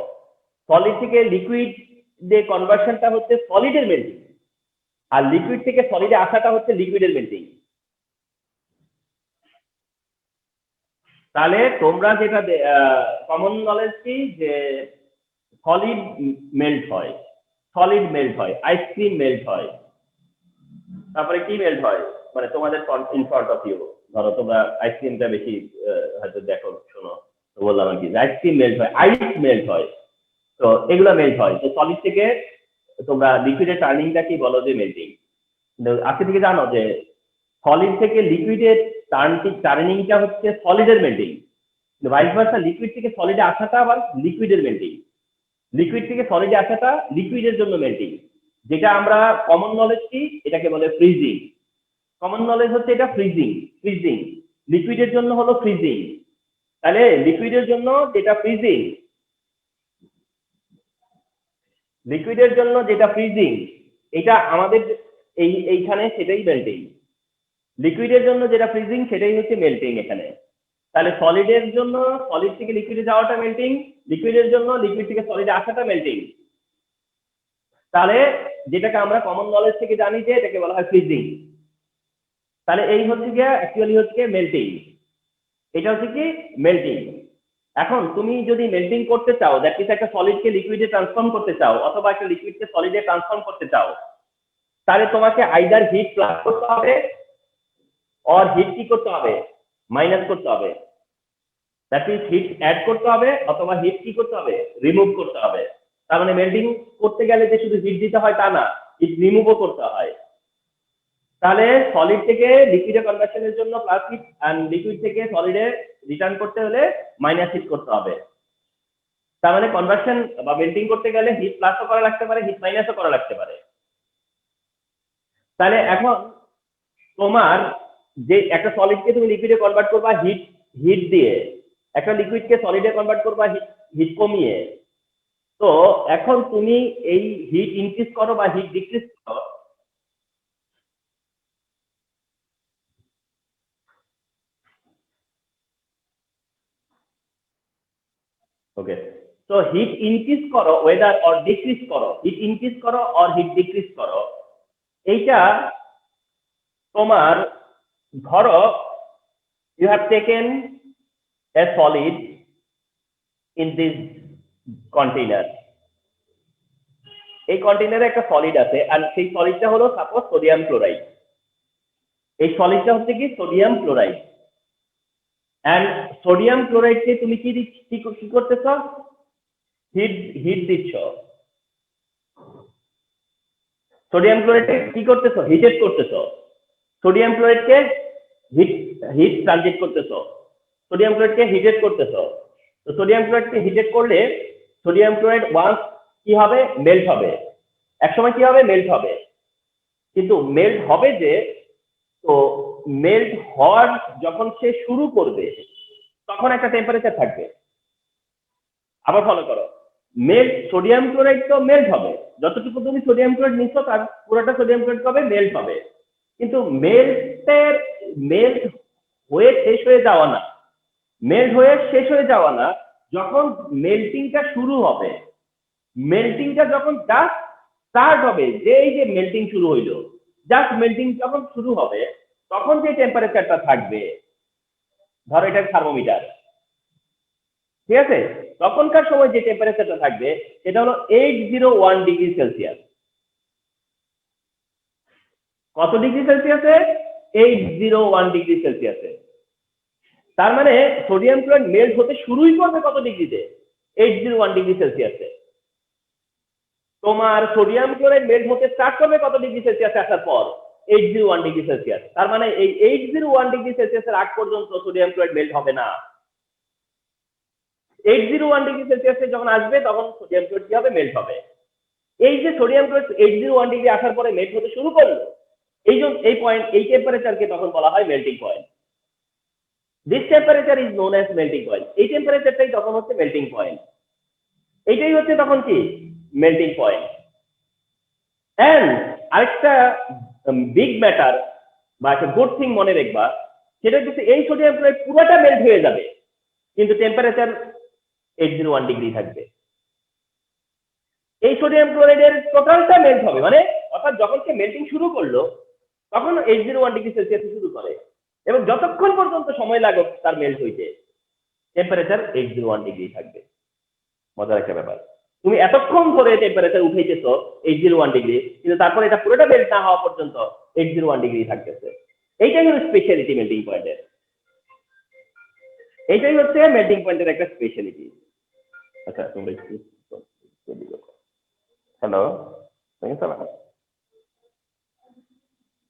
সলিড থেকে লিকুইড যে কনভার্সনটা হচ্ছে সলিডের মেল্টিং, আর লিকুইড থেকে সলিডে আসাটা হচ্ছে লিকুইডের মেল্টিং। তাহলে তোমরা যেটা কমন নলেজ কি যে সলিড মেল্ট হয়, সলিড মেল্ট হয়, আইসক্রিম মেল্ট হয়, তারপরে কি মেল্ট হয়, মানে তোমাদের ইন ফ্রন্ট অফ ইউ, ধরো তোমরা আইসক্রিমটা বেশি হয়তো দেখো শোনো, তো বললাম আর কি আইসক্রিম মেল্ট হয়, আইস মেল্ট হয়, তো এগুলো মেল্ট হয়। তো সলিড থেকে তোমরা লিকুইডের টার্নিংটা কি বলো যে মেল্টিং। আজকে থেকে জানো যে সলিড থেকে লিকুইডের টার্নিংটা হচ্ছে সলিডের মেল্টিং, ভাইস ভার্সা লিকুইড থেকে সলিডে আসাটা আবার লিকুইডের মেল্টিং, লিকুইড থেকে সলিডে আসাটা লিকুইডের জন্য মেল্টিং। যেটা আমরা কমন নলেজ কি, এটাকে বলে ফ্রিজিং। কমন নলেজ হচ্ছে এটা ফ্রিজিং, ফ্রিজিং লিকুইডের জন্য হলো ফ্রিজিং। তাহলে লিকুইডের জন্য যেটা ফ্রিজিং, লিকুইডের জন্য যেটা ফ্রিজিং, এটা আমাদের এইখানে সেটাই মেল্টিং। লিকুইডের জন্য যেটা ফ্রিজিং সেটাই হচ্ছে মেল্টিং এখানে। তাহলে সলিডের জন্য সলিড থেকে লিকুইডে যাওয়াটা মেল্টিং, লিকুইডের জন্য লিকুইড থেকে সলিডে আসাটা মেল্টিং। তাহলে যেটাকে আমরা কমন নলেজ থেকে জানি যে এটাকে বলা হয় ফ্রিজিং। তাহলে এই হচ্ছে গিয়ে অ্যাকচুয়ালি হচ্ছে মেল্টিং, এটা হচ্ছে কি মেল্টিং। এখন তুমি যদি মেল্টিং করতে চাও, দ্যাট মিন্স একটা সলিডকে লিকুইডে ট্রান্সফর্ম করতে চাও অথবা একটা লিকুইডকে সলিডে ট্রান্সফর্ম করতে চাও, তাহলে তোমাকে আইদার হিট প্লাস করতে হবে অর হিট কি করতে হবে, মাইনাস করতে হবে। দ্যাট মিন্স হিট অ্যাড করতে হবে অথবা হিট কি করতে হবে, রিমুভ করতে হবে। তার মানে মেল্টিং করতে গেলে যে শুধু হিট দিতে হয় তা না, হিট রিমুভও করতে হয়। তাহলে সলিড থেকে লিকুইডে কনভার্সনের জন্য প্লাস হিট, আর লিকুইড থেকে সলিডে রিটার্ন করতে হলে মাইনাস হিট করতে হবে। তার মানে কনভার্সন বা মেল্টিং করতে গেলে হিট প্লাসও করা লাগতে পারে, হিট মাইনাসও করা লাগতে পারে। তাহলে এখন তোমার যে একটা সলিডকে তুমি লিকুইডে কনভার্ট করবা হিট হিট দিয়ে, একটা লিকুইডকে সলিডে কনভার্ট করবা হিট হিট কমিয়ে। তো এখন তুমি এই হিট ইনক্রিজ করো বা হিট ডিক্রিজ করো, ওকে, তো হিট ইনক্রিজ করো ওয়েদার অর ডিক্রিজ করো, হিট ইনক্রিজ করো অর হিট ডিক্রিজ করো, এইটা তোমার ধরো you have taken a solid in this container, এই কন্টেইনারে একটা সলিড আছে আর সেই সলিডটা হলো সাপোজ সোডিয়াম ক্লোরাইড। এই সলিডটা হচ্ছে কি সোডিয়াম ক্লোরাইড, এন্ড সোডিয়াম ক্লোরাইডকে তুমি কি করতেছ, হিট হিট দিচ্ছ। সোডিয়াম ক্লোরাইডকে কি করতেছ, হিটেড করতেছ। সোডিয়াম ক্লোরাইডকে হিট হিট ট্রানজিট করতেছ, সোডিয়াম ক্লোরাইডকে হিটেড করতেছ। তো সোডিয়াম ক্লোরাইডকে হিটেড করলে সোডিয়াম ক্লোরাইড ওয়ান্স কি হবে, মেল্ট হবে, একসময় কি হবে, মেল্ট হবে। কিন্তু মেল্ট হবে যে, তো মেল্ট হওয়ার যখন সে শুরু করবে তখন একটা টেম্পারেচার থাকবে। আবার ফলো করো, মেল্ট সোডিয়াম ক্লোরাইড তো মেল্ট হবে, যতটুকু তুমি সোডিয়াম ক্লোরাইড নিচ্ছ তার পুরোটা সোডিয়াম ক্লোরাইড হবে মেল্ট হবে। কিন্তু মেল্ট হয়ে শেষ হয়ে যাওয়া না, মেল্ট হয়ে শেষ হয়ে যাওয়া না, যখন মেল্টিংটা শুরু হবে, মেল্টিংটা যখন জাস্ট স্টার্ট হবে, যে এই যে মেল্টিং শুরু হইলো, জাস্ট মেল্টিং যখন শুরু হবে তখন যে টেম্পারেচারটা থাকবে, ধরো এটা থার্মোমিটার, ঠিক আছে, তখনকার সময় যে টেম্পারেচারটা থাকবে সেটা হলো 801 ডিগ্রি সেলসিয়াস। কত ডিগ্রি সেলসিয়াসে, 801 ডিগ্রি সেলসিয়াসে। তার মানে সোডিয়াম ক্লোরাইড মেল্ট হতে শুরুই করবে কত ডিগ্রিতে, 801 ডিগ্রি সেলসিয়াসে। তোমার সোডিয়াম ক্লোরাইড মেল্ট হতে স্টার্ট করবে কত ডিগ্রি সেলসিয়াসে আসার পর, 801 ডিগ্রি সেলসিয়াস। তার মানে এই 801 ডিগ্রি সেলসিয়াসের আগ পর্যন্ত সোডিয়াম ক্লোরাইড মেল্ট হবে না। 801 ডিগ্রি সেলসিয়াসে যখন আসবে তখন সোডিয়াম ক্লোরাইড কি হবে, মেল্ট হবে। এই যে সোডিয়াম ক্লোরাইড 801 ডিগ্রি আসার পরে মেল্ট হতে শুরু করলো, এই পয়েন্ট, এই টেম্পারেচারকে তখন বলা হয় melting point. This temperature is known as melting point. এই টেম্পারেচারটাই তখন হচ্ছে মেল্টিং পয়েন্ট, এইটাই হচ্ছে তখন কি মেল্টিং পয়েন্ট। এন্ড আরেকটা বিগ ম্যাটার বা একটা গুড থিং মনে রাখবা, সেটা হচ্ছে এই সোডিয়াম ক্লোরাইড পুরোটা মেল্ট হয়ে যাবে কিন্তু টেম্পারেচার 801 ডিগ্রি থাকবে। এই সোডিয়াম ক্লোরাইডের টোটালটা মেল্ট হবে, মানে অর্থাৎ যখন সে মেল্টিং শুরু করলো তখন 801 ডিগ্রি সেলসিয়াসে শুরু করে, এবং যতক্ষণ পর্যন্ত সময় লাগুক তার মেল্ট হইতে টেম্পারেচার 801 ডিগ্রি থাকবে। মজার একটা ব্যাপার, তুমি এতক্ষণ ধরে টেম্পারেচার উঠাইতেছ 801 ডিগ্রি, কিন্তু তারপরে এটা পুরোটা মেল্ট না হওয়া পর্যন্ত 801 ডিগ্রি থাকতেছে। এইটাই হলো স্পেশালিটি মেল্টিং পয়েন্টের, এইটাই হচ্ছে মেল্টিং পয়েন্টের একটা স্পেশালিটি। আচ্ছা তোমরা একটু হ্যালো,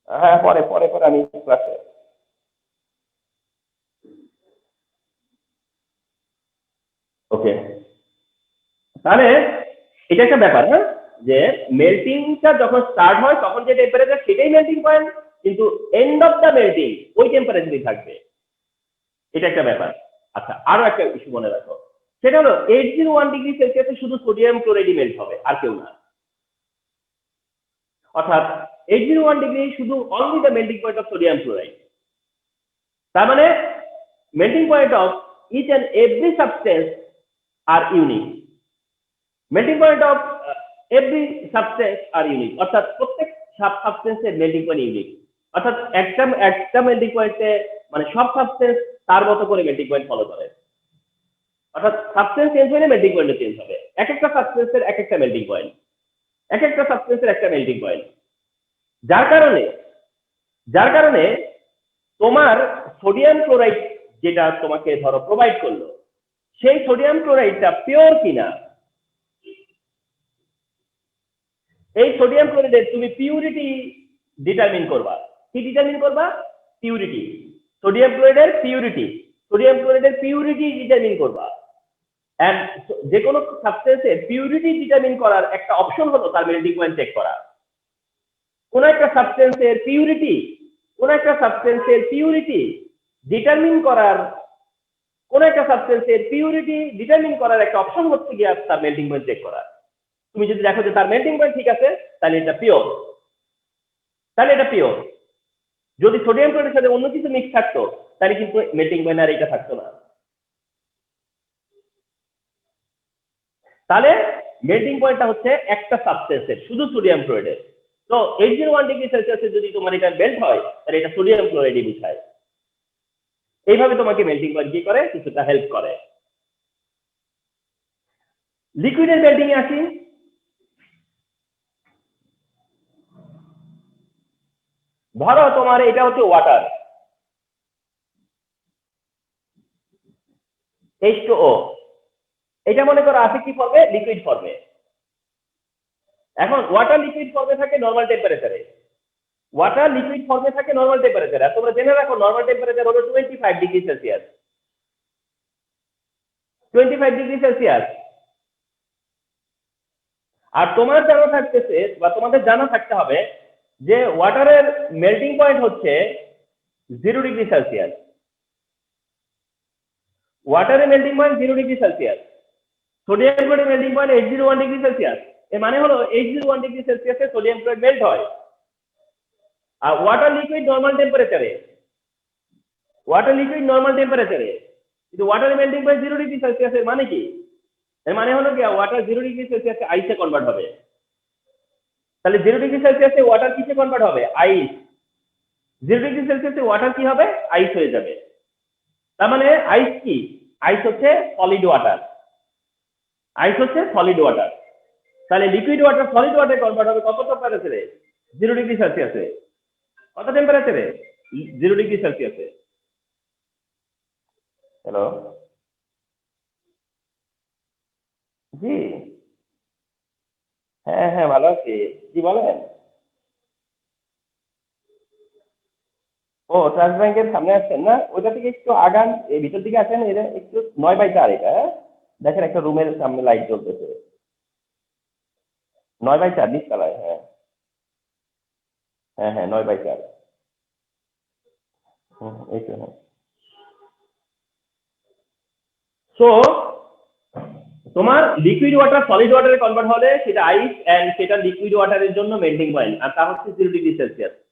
হ্যাঁ পরে পরে পরে আমি ক্লাসে। ওকে, তাহলে এটা একটা ব্যাপার, হ্যাঁ, যে মেল্টিংটা যখন স্টার্ট হয় তখন যে টেম্পারেচার সেটাই মেল্টিং পয়েন্ট, কিন্তু এন্ড অফ দা মেল্টিং ওই টেম্পারেচারই থাকবে, এটা একটা ব্যাপার। আচ্ছা আরো একটা ইস্যু মনে রাখো, সেটা হলো 801°C শুধু সোডিয়াম ক্লোরাইডই মেল্ট হবে, আর কেউ না। অর্থাৎ 801° শুধু only the melting point of sodium chloride. তার মানে melting point of each and every substance are unique, melting point of every substance are unique, অর্থাৎ প্রত্যেক সাবস্টেন্সের মেল্টিং পয়েন্ট ইউনিক। অর্থাৎ একটা মেল্টিং পয়েন্টে মানে সব সাবস্টেন্স তার মতো করে মেল্টিং পয়েন্ট ফলো করে, অর্থাৎ সাবস্টেন্স চেঞ্জ হলে মেল্টিং পয়েন্টও চেঞ্জ হবে। এক একটা সাবস্টেন্সের এক একটা মেল্টিং পয়েন্ট, এক একটা সাবস্টেন্সের একটা মেল্টিং পয়েন্ট। যার কারণে তোমার সোডিয়াম ক্লোরাইড যেটা তোমাকে ধরো প্রোভাইড করলো, সেই সোডিয়াম ক্লোরাইডটা পিওর কিনা, এই সোডিয়াম ক্লোরাইডের তুমি পিউরিটি ডিটারমিন করবা। কি ডিটারমিন করবা? পিউরিটি, সোডিয়াম ক্লোরাইডের পিউরিটি ডিটারমিন করবা। এন্ড যে কোনো সাবস্টেন্সের পিউরিটি ডিটারমিন করার একটা অপশন হলো তার মেল্টিং পয়েন্ট চেক করা। কোন একটা সাবস্টেন্সের পিউরিটি ডিটারমিন করার একটা অপশন হচ্ছে গিয়ে তার মেল্টিং পয়েন্ট চেক করা। তুমি যদি দেখো যে তার মেল্টিং পয়েন্ট ঠিক আছে, তাহলে এটা পিওর, যদি সোডিয়াম ক্লোরাইডের সাথে অন্য কিছু মিক্স থাকতো তাহলে কিন্তু মেল্টিং পয়েন্ট আর এটা থাকতো না। তাহলে মেল্টিং পয়েন্টটা হচ্ছে একটা সাবস্টেন্সের, শুধু সোডিয়াম ক্লোরাইডের। তো 801°C যদি তোমার এটা মেল্ট হয় তাহলে এটা সোডিয়াম ক্লোরাইডই বুঝায়। এইভাবে তোমাকে মেল্টিং পয়েন্ট কি করে, কিছুটা হেল্প করে। লিকুইডের মেল্টিং এ আসি। ধরো তোমার এটা হচ্ছে ওয়াটার, H2O, এটা মনে করো আছে কি ফর্মে, লিকুইড ফর্মে। এখন ওয়াটার লিকুইড ফর্মে থাকে নরমাল টেম্পারেচারে, আর তোমরা জেনে রাখো নরমাল টেম্পারেচার হলো 25°C। আর তোমার জানা থাকতেছে বা তোমাদের জানা থাকতে হবে যে ওয়াটারের মেল্টিং পয়েন্ট হচ্ছে 0°C। ওয়াটারের মেল্টিং পয়েন্ট 0°C, সোডিয়াম ক্লোরাইডের মেল্টিং পয়েন্ট 801°C। এর মানে হলো 801°C সোডিয়াম ক্লোরাইড মেল্ট হয়। আর ওয়াটার লিকুইড নরমাল টেম্পারেচারে, কিন্তু ওয়াটারের মেল্টিং পয়েন্ট 0°C। এর মানে কি? এর মানে হলো কি ওয়াটার 0°C আইসে কনভার্ট হবে। তাহলে 0°C ওয়াটার কিসে কনভার্ট হবে? আইস। 0°C ওয়াটার কি হবে? আইস হয়ে যাবে। তার মানে আইস কি? আইস হচ্ছে সলিড ওয়াটার। তাহলে লিকুইড ওয়াটার সলিড ওয়াটারে কনভার্ট হবে কত টেম্পারেচারে? 0°C। কত টেম্পারেচারে? 0°C। হ্যালো, জি, হ্যাঁ হ্যাঁ ভালো আছি। কি বলেন? ও ট্রাস্ট ব্যাংকের সামনে আসছেন না? ওইটা থেকে একটু আগান, এই ভিতর দিকে আসেন, এটা একটু 9/4 এটা, হ্যাঁ? দেখেন একটা রুমের সামনে লাইট জ্বলতেছে। 9/4 নিচতলায়, হ্যাঁ হ্যাঁ হ্যাঁ 9/4। এই তো, হ্যাঁ। সো তোমার লিকুইড ওয়াটার সলিড ওয়াটারে কনভার্ট হলে সেটা আইস, এন্ড সেটা লিকুইড ওয়াটারের জন্য মেল্টিং পয়েন্ট, আর তা হচ্ছে 0°C।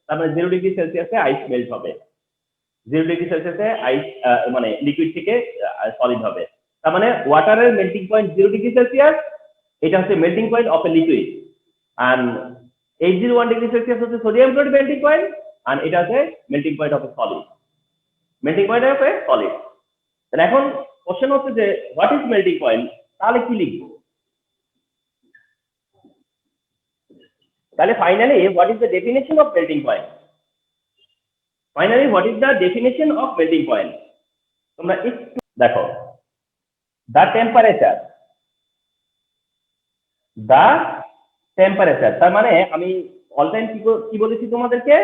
তার মানে 0°C আইস মেল্ট হবে, 0°C আইস মানে লিকুইড থেকে সলিড হবে। তার মানে ওয়াটারের মেল্টিং পয়েন্ট 0°C, এটা হচ্ছে melting point of a liquid. আর 801°C হচ্ছে সোডিয়াম ক্লোরাইড মেল্টিং পয়েন্ট, আর এটা হচ্ছে melting point of a solid. তাহলে এখন কোশ্চেন হচ্ছে যে হোয়াট ইজ মেল্টিং পয়েন্ট, তাহলে কি লিখবো? তাহলে finally what is the definition of melting point? Finally what is the definition of melting point? তোমরা একটু দেখো, দ্য টেম্পারেচার, তার মানে আমি অল টাইম কি বলেছি তোমাদেরকে,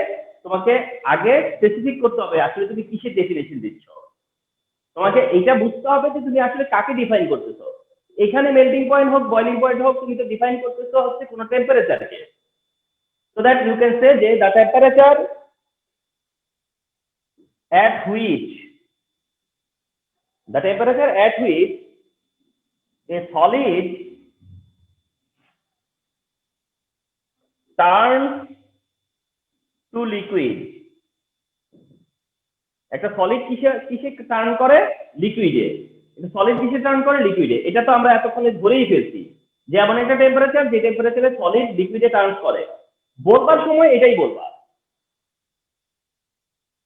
তোমাকে আগে স্পেসিফিক করতে হবে আসলে তুমি কিসের ডেফিনেশন দিচ্ছ। তোমাকে এটা বুঝতে হবে যে তুমি আসলে কাকে ডিফাইন করতেছো। এখানে মেল্টিং পয়েন্ট হোক বয়লিং পয়েন্ট হোক, তুমি তো ডিফাইন করতেছো হচ্ছে কোনো টেম্পারেচারকে। So that you can say যে the temperature at which a solid turns to liquid, একটা সলিড কিসে টার্ন করে? লিকুইডে। একটা সলিড কিসে টার্ন করে? লিকুইডে। এটা তো আমরা এতক্ষণে ধরেই ফেলছি যে এমন একটা টেম্পারেচার যে টেম্পারেচারে সলিড লিকুইডে টার্ন করে। বলবার সময় এটাই বলবা,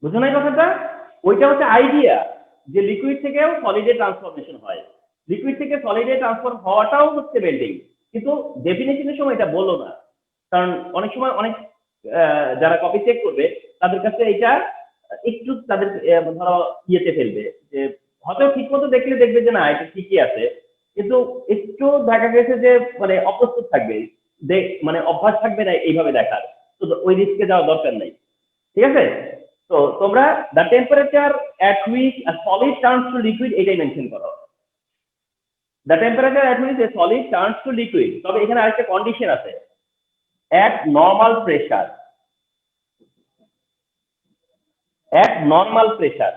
বুঝো না কথাটা? ওইটা হচ্ছে আইডিয়া যে লিকুইড থেকেও সলিডে ট্রান্সফরমেশন হয়, লিকুইড থেকে সলিডে ট্রান্সফর্ম হওয়াটাও হচ্ছে মেল্টিং। কিন্তু ডেফিনেশনের সময় এটা বলো না, কারণ অনেক সময় অনেক যারা কপি চেক করবে তাদের কাছে এটা একটু তাদের ধরো ইয়েতে ফেলবে, যে হয়তো ঠিক মতো দেখলে দেখবে যে না এটা ঠিকই আছে, কিন্তু একটু দেখা গেছে যে মানে অপ্রস্তুত থাকবে, মানে অভ্যাস থাকবে না এইভাবে দেখার, তো ওই রিস্কে যাওয়ার দরকার নাই। ঠিক আছে? তো তোমরা the temperature at which a solid turns to liquid এটাই মেনশন করো। The temperature at which a solid turns to liquid. তবে এখানে আরেকটা কন্ডিশন আছে, at normal pressure. At normal pressure.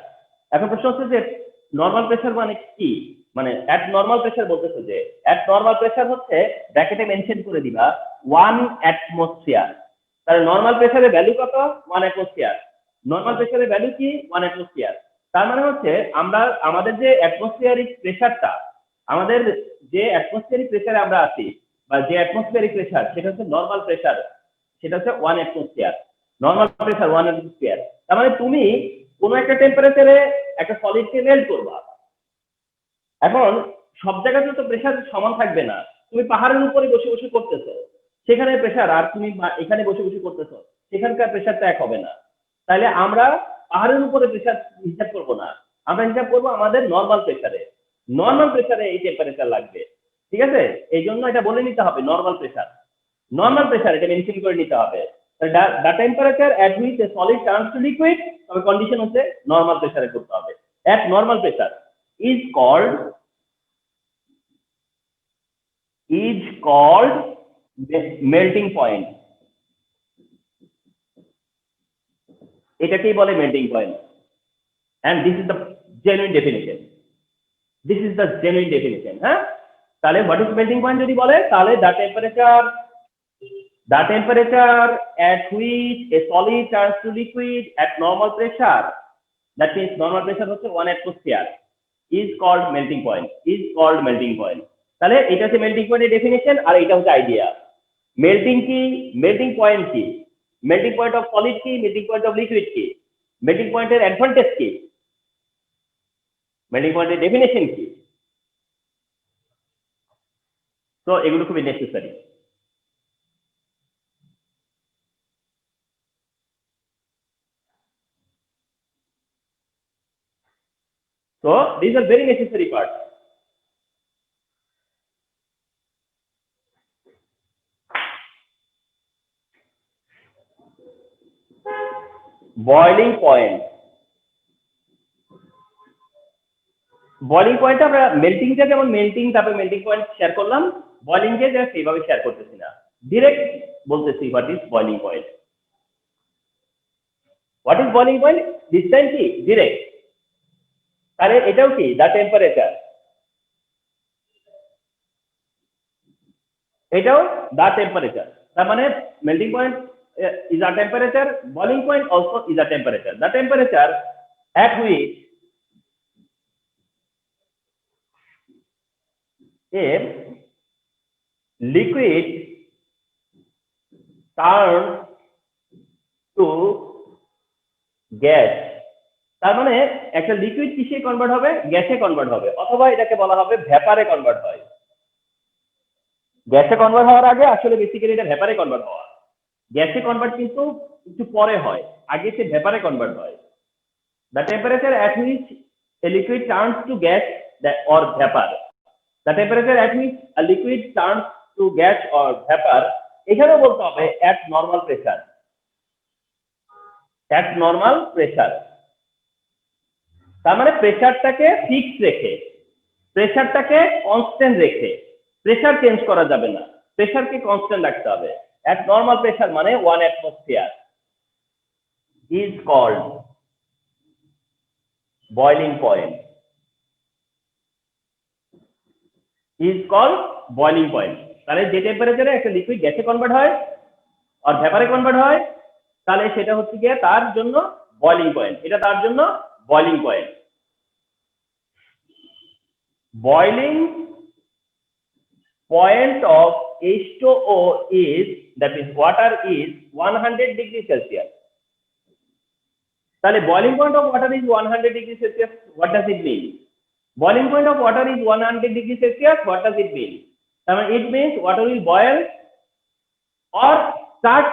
এখন প্রশ্ন হচ্ছে যে নর্মাল প্রেসার মানে কি? মানে অ্যাট নর্মাল প্রেসার বলতেছে যে অ্যাট নর্মাল প্রেসার হচ্ছে ব্র্যাকেটে মেনশন করে দিবা 1 অ্যাটমসফিয়ার। তাহলে নর্মাল প্রেসারের ভ্যালু কত? 1 অ্যাটমসফিয়ার। নর্মাল প্রেসারের ভ্যালু কি? 1 অ্যাটমসফিয়ার। তার মানে হচ্ছে আমরা আমাদের যে অ্যাটমসফিয়ারিক প্রেসারটা, আমাদের যে অ্যাটমসফিয়ারিক প্রেসারে আমরা আছি বা যে অ্যাটমসফিয়ারিক প্রেসার সেটা হচ্ছে নর্মাল প্রেসার, সেটা হচ্ছে 1 অ্যাটমসফিয়ার। Normal pressure 1 atmosphere. তার মানে তুমি কোনো একটা টেম্পারেচারে একটা সলিডকে মেল্ট করবা। এখন সব জায়গাতে তো প্রেসার সমান থাকবে না। তুমি পাহাড়ের উপরে বসে বসে করতেছো, সেখানে প্রেসার, আর তুমি এখানে বসে বসে করতেছো সেখানকার প্রেসারটা এক হবে না। তাহলে আমরা পাহাড়ের উপরে প্রেসার হিসাব করবো না, আমরা হিসাব করবো আমাদের নর্মাল প্রেসারে। নর্মাল প্রেসারে এই টেম্পারেচার লাগবে। ঠিক আছে? এই জন্য এটা বলে নিতে হবে নর্মাল প্রেসার। নর্মাল প্রেসার এটা মেনশন করে নিতে হবে। The temperature at which a solid turns to liquid, তবে কন্ডিশন হচ্ছে নর্মাল প্রেসারে করতে হবে। At normal pressure is called melting point. এটাকেই বলে melting point. and this is the genuine definition. হ্যাঁ, তাহলে what is melting point যদি বলে, তাহলে the temperature at which a solid turns to liquid at normal pressure, that means normal pressure হচ্ছে 1 atmosphere, is called melting point. তাহলে এটা হচ্ছে melting পয়েন্টের ডেফিনিশন, আর এটা হচ্ছে আইডিয়া। মেল্টিং কি? মেল্টিং পয়েন্ট কি? মেল্টিং পয়েন্ট অফ সলিড কি? মেল্টিং পয়েন্ট অফ লিকুইড কি? মেল্টিং পয়েন্টের অ্যাডভান্টেজ কি? মেল্টিং পয়েন্টের ডেফিনেশন কি? তো এগুলো খুবই necessary. So these are very necessary parts. Boiling point. Boiling পয়েন্টটা আমরা মেল্টিংটা যেমন মেল্টিং, তারপরে মেল্টিং পয়েন্ট শেয়ার করলাম, বয়লিং কে জাস্ট এইভাবে শেয়ার করতেছি না, ডিরেক্ট বলতেছি what is boiling point. What is boiling point? This time কি ডিরেক্ট। তাহলে এটাও কি দ্য টেম্পারেচার, এটাও দ্য টেম্পারেচার। তার মানে melting point is a temperature, boiling point also is a temperature. The temperature at which a liquid turns to gas. তার মানে একটা লিকুইড কিসে কনভার্ট হবে? গ্যাসে কনভার্ট হবে, অথবা এটাকে বলা হবে ভ্যাপারে কনভার্ট হয়। গ্যাসে কনভার্ট হওয়ার আগে আসলে বেসিক্যালি এটা ভ্যাপারে কনভার্ট হওয়া। গ্যাসে কনভার্ট কিন্তু একটু পরে হয়, আগে সে ভ্যাপারে কনভার্ট হয়। the temperature at which a liquid turns to gas or vapor, the temperature at which a liquid turns to gas or vapor, এখানে বলতে হবে at normal pressure, at normal pressure, তার মানে প্রেসারটাকে ফিক্স রেখে, প্রেসারটাকে কনস্ট্যান্ট রেখে, pressure change করা যাবে না, প্রেসারকে কনস্ট্যান্ট রাখতে হবে। at normal pressure মানে 1 atmosphere is called boiling point, is called boiling point। তাহলে যে টেম্পারেচারে একটা লিকুইড গ্যাসে কনভার্ট হয় আর ভেপারে কনভার্ট হয়, তাহলে সেটা হচ্ছে গিয়ে তার জন্য বয়লিং পয়েন্ট, এটা তার জন্য boiling point. boiling point of H2O is, that is water, is 100 degrees Celsius। তাহলে boiling point of water is 100 degrees Celsius, what does it mean? Boiling point of water is 100 degrees Celsius, what does it mean? I mean, it means water will boil or start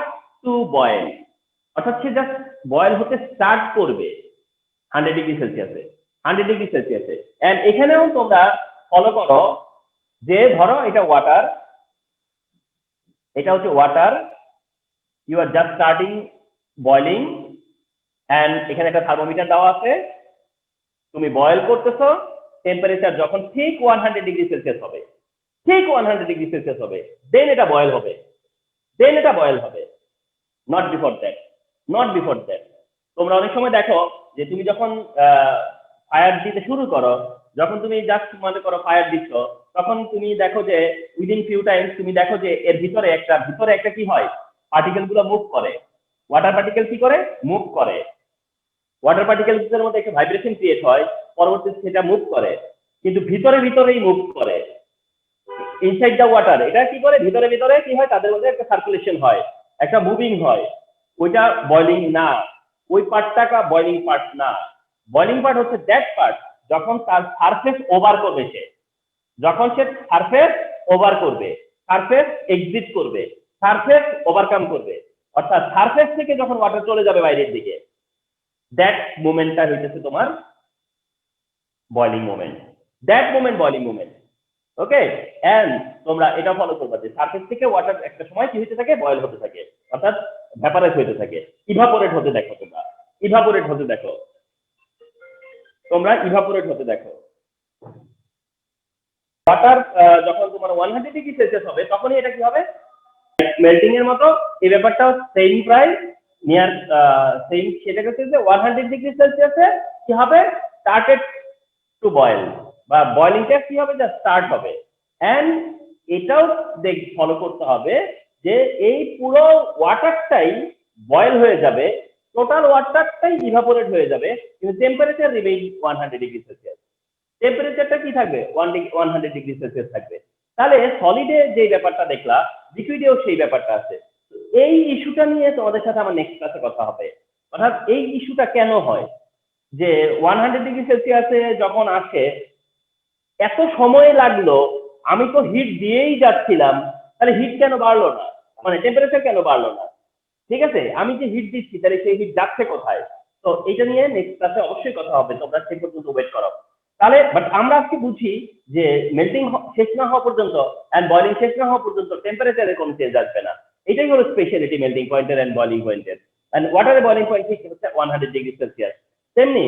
to boil, অর্থাৎ সে just boil হতে start করবে 100 degree সেলসিয়াসে, 100 degree সেলসিয়াসে। And এখানেও তোমরা follow করো যে ধরো এটা water, এটা হচ্ছে water, you are just starting boiling, and এখানে একটা থার্মোমিটার দেওয়া আছে, তুমি বয়েল করতেছো, টেম্পারেচার যখন ঠিক 100 ডিগ্রি সেলসিয়াস হবে, ঠিক 100 ডিগ্রি সেলসিয়াস হবে, দেন এটা বয়েল হবে, দেন এটা বয়েল হবে, not before that, not before that. তোমরা অনেক সময় দেখো যে তুমি যখন ফায়ার দিতে শুরু করো, যখন তুমি জাস্ট মনে করো ফায়ার দিচ্ছ, তখন তুমি দেখো যে উইদিন ফিউ টাইমস তুমি দেখো যে এর ভিতরে একটা কি হয়, পার্টিকেল গুলো মুভ করে, ওয়াটার পার্টিকেল কি করে, মুভ করে, ওয়াটার পার্টিকেলসের মধ্যে একটা ভাইব্রেশন ক্রিয়েট হয়, পরবর্তীতে সেটা মুভ করে, কিন্তু ভিতরেই মুভ করে, ইনসাইড দ্য ওয়াটার এটা কি করে, ভিতরে কি হয়, তাদের মধ্যে একটা সার্কুলেশন হয়, একটা মুভিং হয়, ওইটা বয়লিং না, ওই পার্টটা বয়লিং পার্ট না। বয়লিং পার্ট হচ্ছে দ্যাট পার্ট যখন তার সারফেস ওভার করবে, সে যখন সে সারফেস ওভার করবে, সারফেস এক্সিট করবে, সারফেস ওভারকাম করবে, অর্থাৎ সারফেস থেকে যখন ওয়াটার চলে যাবে বাইরের দিকে, দ্যাট মোমেন্টটা হইতেছে তোমার boiling moment, that moment boiling moment. Okay, and তোমরা এটা ফলো করবা যে সারফেস থেকে ওয়াটার একটা সময় কি হতে থাকে, বয়েল হতে থাকে, অর্থাৎ ভ্যাপারাইজ হতে থাকে, ইভাপোরেট হতে দেখো, তোমরা ইভাপোরেট হতে দেখো, তোমরা ইভাপোরেট হতে দেখো। ওয়াটার যখন তোমার 100 ডিগ্রি সেলসিয়াস হবে, তখনই এটা কি হবে, মেল্টিং এর মতো এই ব্যাপারটাও সেম, প্রায় নিয়ার সেম, সেটা হচ্ছে যে 100 ডিগ্রি সেলসিয়াসে কি হবে, স্টার্টেড টু বয়েল, বা বয়লিংটা কি হবে, যা স্টার্ট হবে। এন্ড এটাও ফলো করতে হবে যে এই পুরো ওয়াটারটাই বয়েল হয়ে যাবে, টোটাল ওয়াটারটাই ইভাপোরেট হয়ে যাবে, কিন্তু টেম্পারেচার রিমেইন 100 ডিগ্রি সেলসিয়াস, টেম্পারেচারটা কি থাকবে, 100 ডিগ্রি সেলসিয়াস থাকবে। তাহলে সলিডে যে ব্যাপারটা দেখলা, লিকুইডেও সেই ব্যাপারটা আছে। এই ইস্যুটা নিয়ে তোমাদের সাথে আমার নেক্সট ক্লাসে কথা হবে, অর্থাৎ এই ইস্যুটা কেন হয় যে 100 ডিগ্রি সেলসিয়াসে যখন আসে এত সময় লাগলো, আমি তো হিট দিয়েই যাচ্ছিলাম, তাহলে হিট কেন বাড়লো না, মানে টেম্পারেচার কেন বাড়লো না, ঠিক আছে, আমি যে হিট দিচ্ছি তাহলে সেই হিট যাচ্ছে কোথায়। তো এটা নিয়ে নেক্সট ক্লাসে অবশ্যই কথা হবে, তোমরা সেই পর্যন্ত ওয়েট করো। তাহলে বাট আমরা আজকে বুঝি যে মেল্টিং শেষ না হওয়া পর্যন্ত এন্ড বয়লিং শেষ না হওয়া পর্যন্ত টেম্পারেচারে কোনো চেঞ্জ আসবে না, এটাই হলো স্পেশালিটি মেল্টিং পয়েন্টের এন্ড বয়লিং পয়েন্টের। এন্ড ওয়াটারের বয়লিং পয়েন্ট ঠিক হচ্ছে 100 ডিগ্রি সেলসিয়াস। তেমনি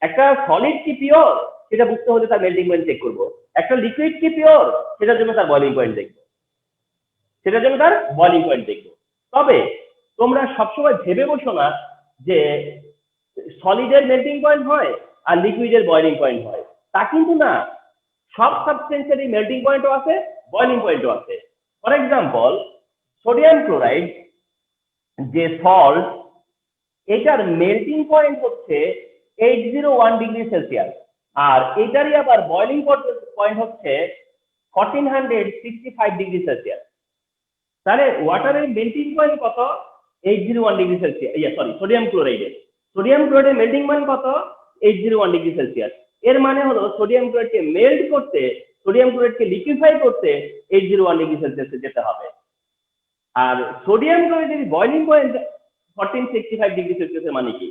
একটা সলিড কি পিওর সেটা বুঝতে হলে তার মেল্টিং পয়েন্ট চেক করবো, একটা লিকুইড কি পিওর সেটার জন্য তার বয়লিং পয়েন্ট দেখবো, সেটার জন্য তার বয়লিং পয়েন্ট দেখবো। তবে তোমরা সবসময় ভেবে বসো না যে সলিডের মেল্টিং পয়েন্ট হয় আর লিকুইডের বয়লিং পয়েন্ট হয়, তা কিন্তু না, সব সাবস্টেন্সেরই মেল্টিং পয়েন্টও আছে, বয়লিং পয়েন্টও আছে। ফর এক্সাম্পল সোডিয়াম ক্লোরাইড যে সল্ট, এটার মেল্টিং পয়েন্ট হচ্ছে 801 ডিগ্রি সেলসিয়াস, আর এটারই আবার বয়লিং পয়েন্ট হচ্ছে 1465 ডিগ্রি সেলসিয়াস। তাহলে ওয়াটারের মেল্টিং পয়েন্ট কত, 801 ডিগ্রি সেলসিয়াস, সরি সোডিয়াম ক্লোরাইডের মেল্টিং পয়েন্ট কত, 801 ডিগ্রি সেলসিয়াস। এর মানে হলো সোডিয়াম ক্লোরাইডকে মেল্ট করতে, সোডিয়াম ক্লোরাইডকে লিকুইফাই করতে 801 ডিগ্রি সেলসিয়াসে যেতে হবে। আর সোডিয়াম ক্লোরাইডের বয়লিং পয়েন্ট 1465 ডিগ্রি সেলসিয়াসের মানে কি,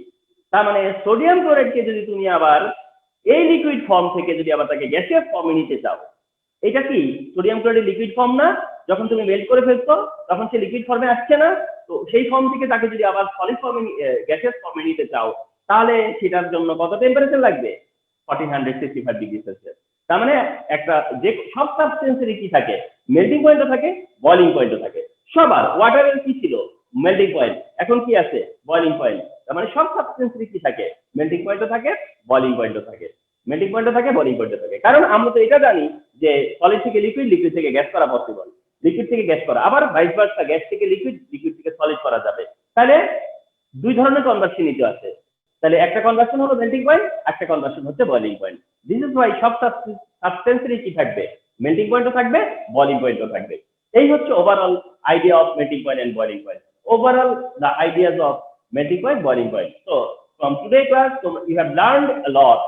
তার মানে সোডিয়াম ক্লোরাইডকে যদি তুমি আবার এই লিকুইড ফর্ম থেকে যদি আবার তাকে গ্যাসিয়াস ফর্মে নিতে চাও, এটা কি সোডিয়াম ক্লোরাইড লিকুইড ফর্ম না? যখন তুমি মেল্ট করে ফেলছো তখন সে লিকুইড ফর্মে আসছে না? তো সেই ফর্ম থেকে তাকে যদি আবার সলিড ফর্মে গ্যাসিয়াস ফর্মে নিতে চাও, তাহলে সেটার জন্য কত টেম্পারেচার লাগবে? 1465 ডিগ্রি সেলসিয়াস। তার মানে একটা যে সব সাবস্টেন্সেরই কি থাকে, মেল্টিং পয়েন্টও থাকে, বয়লিং পয়েন্টও থাকে। সবার ওয়াটারের কি ছিল? Melting point. এখন কি আছে? Boiling point. তার মানে সব সাবস্টেন্সেরই কি থাকে? মেল্টিং পয়েন্টও থাকে, বয়লিং পয়েন্টও থাকে। মেল্টিং পয়েন্টও থাকে, বয়লিং পয়েন্টও থাকে। কারণ আমরা তো এটা জানি যে সলিড থেকে লিকুইড, লিকুইড থেকে গ্যাস করা পসিবল, লিকুইড থেকে গ্যাস করা, আবার ভাইস ভার্সা গ্যাস থেকে লিকুইড, লিকুইড থেকে সলিড করা যাবে। তাহলে দুই ধরনের কনভার্সন নিতে আছে। তাহলে একটা কনভার্সন হলো মেল্টিং পয়েন্ট, একটা কনভার্সন হচ্ছে boiling point. This is Y সব সাবস্টেন্সেরই কি থাকবে? মেল্টিং পয়েন্টও থাকবে, বয়লিং পয়েন্টও থাকবে। এই হচ্ছে overall idea of melting point and boiling point. Overall, the ideas of melting point, boiling point. So, from today class, you have learned a lot.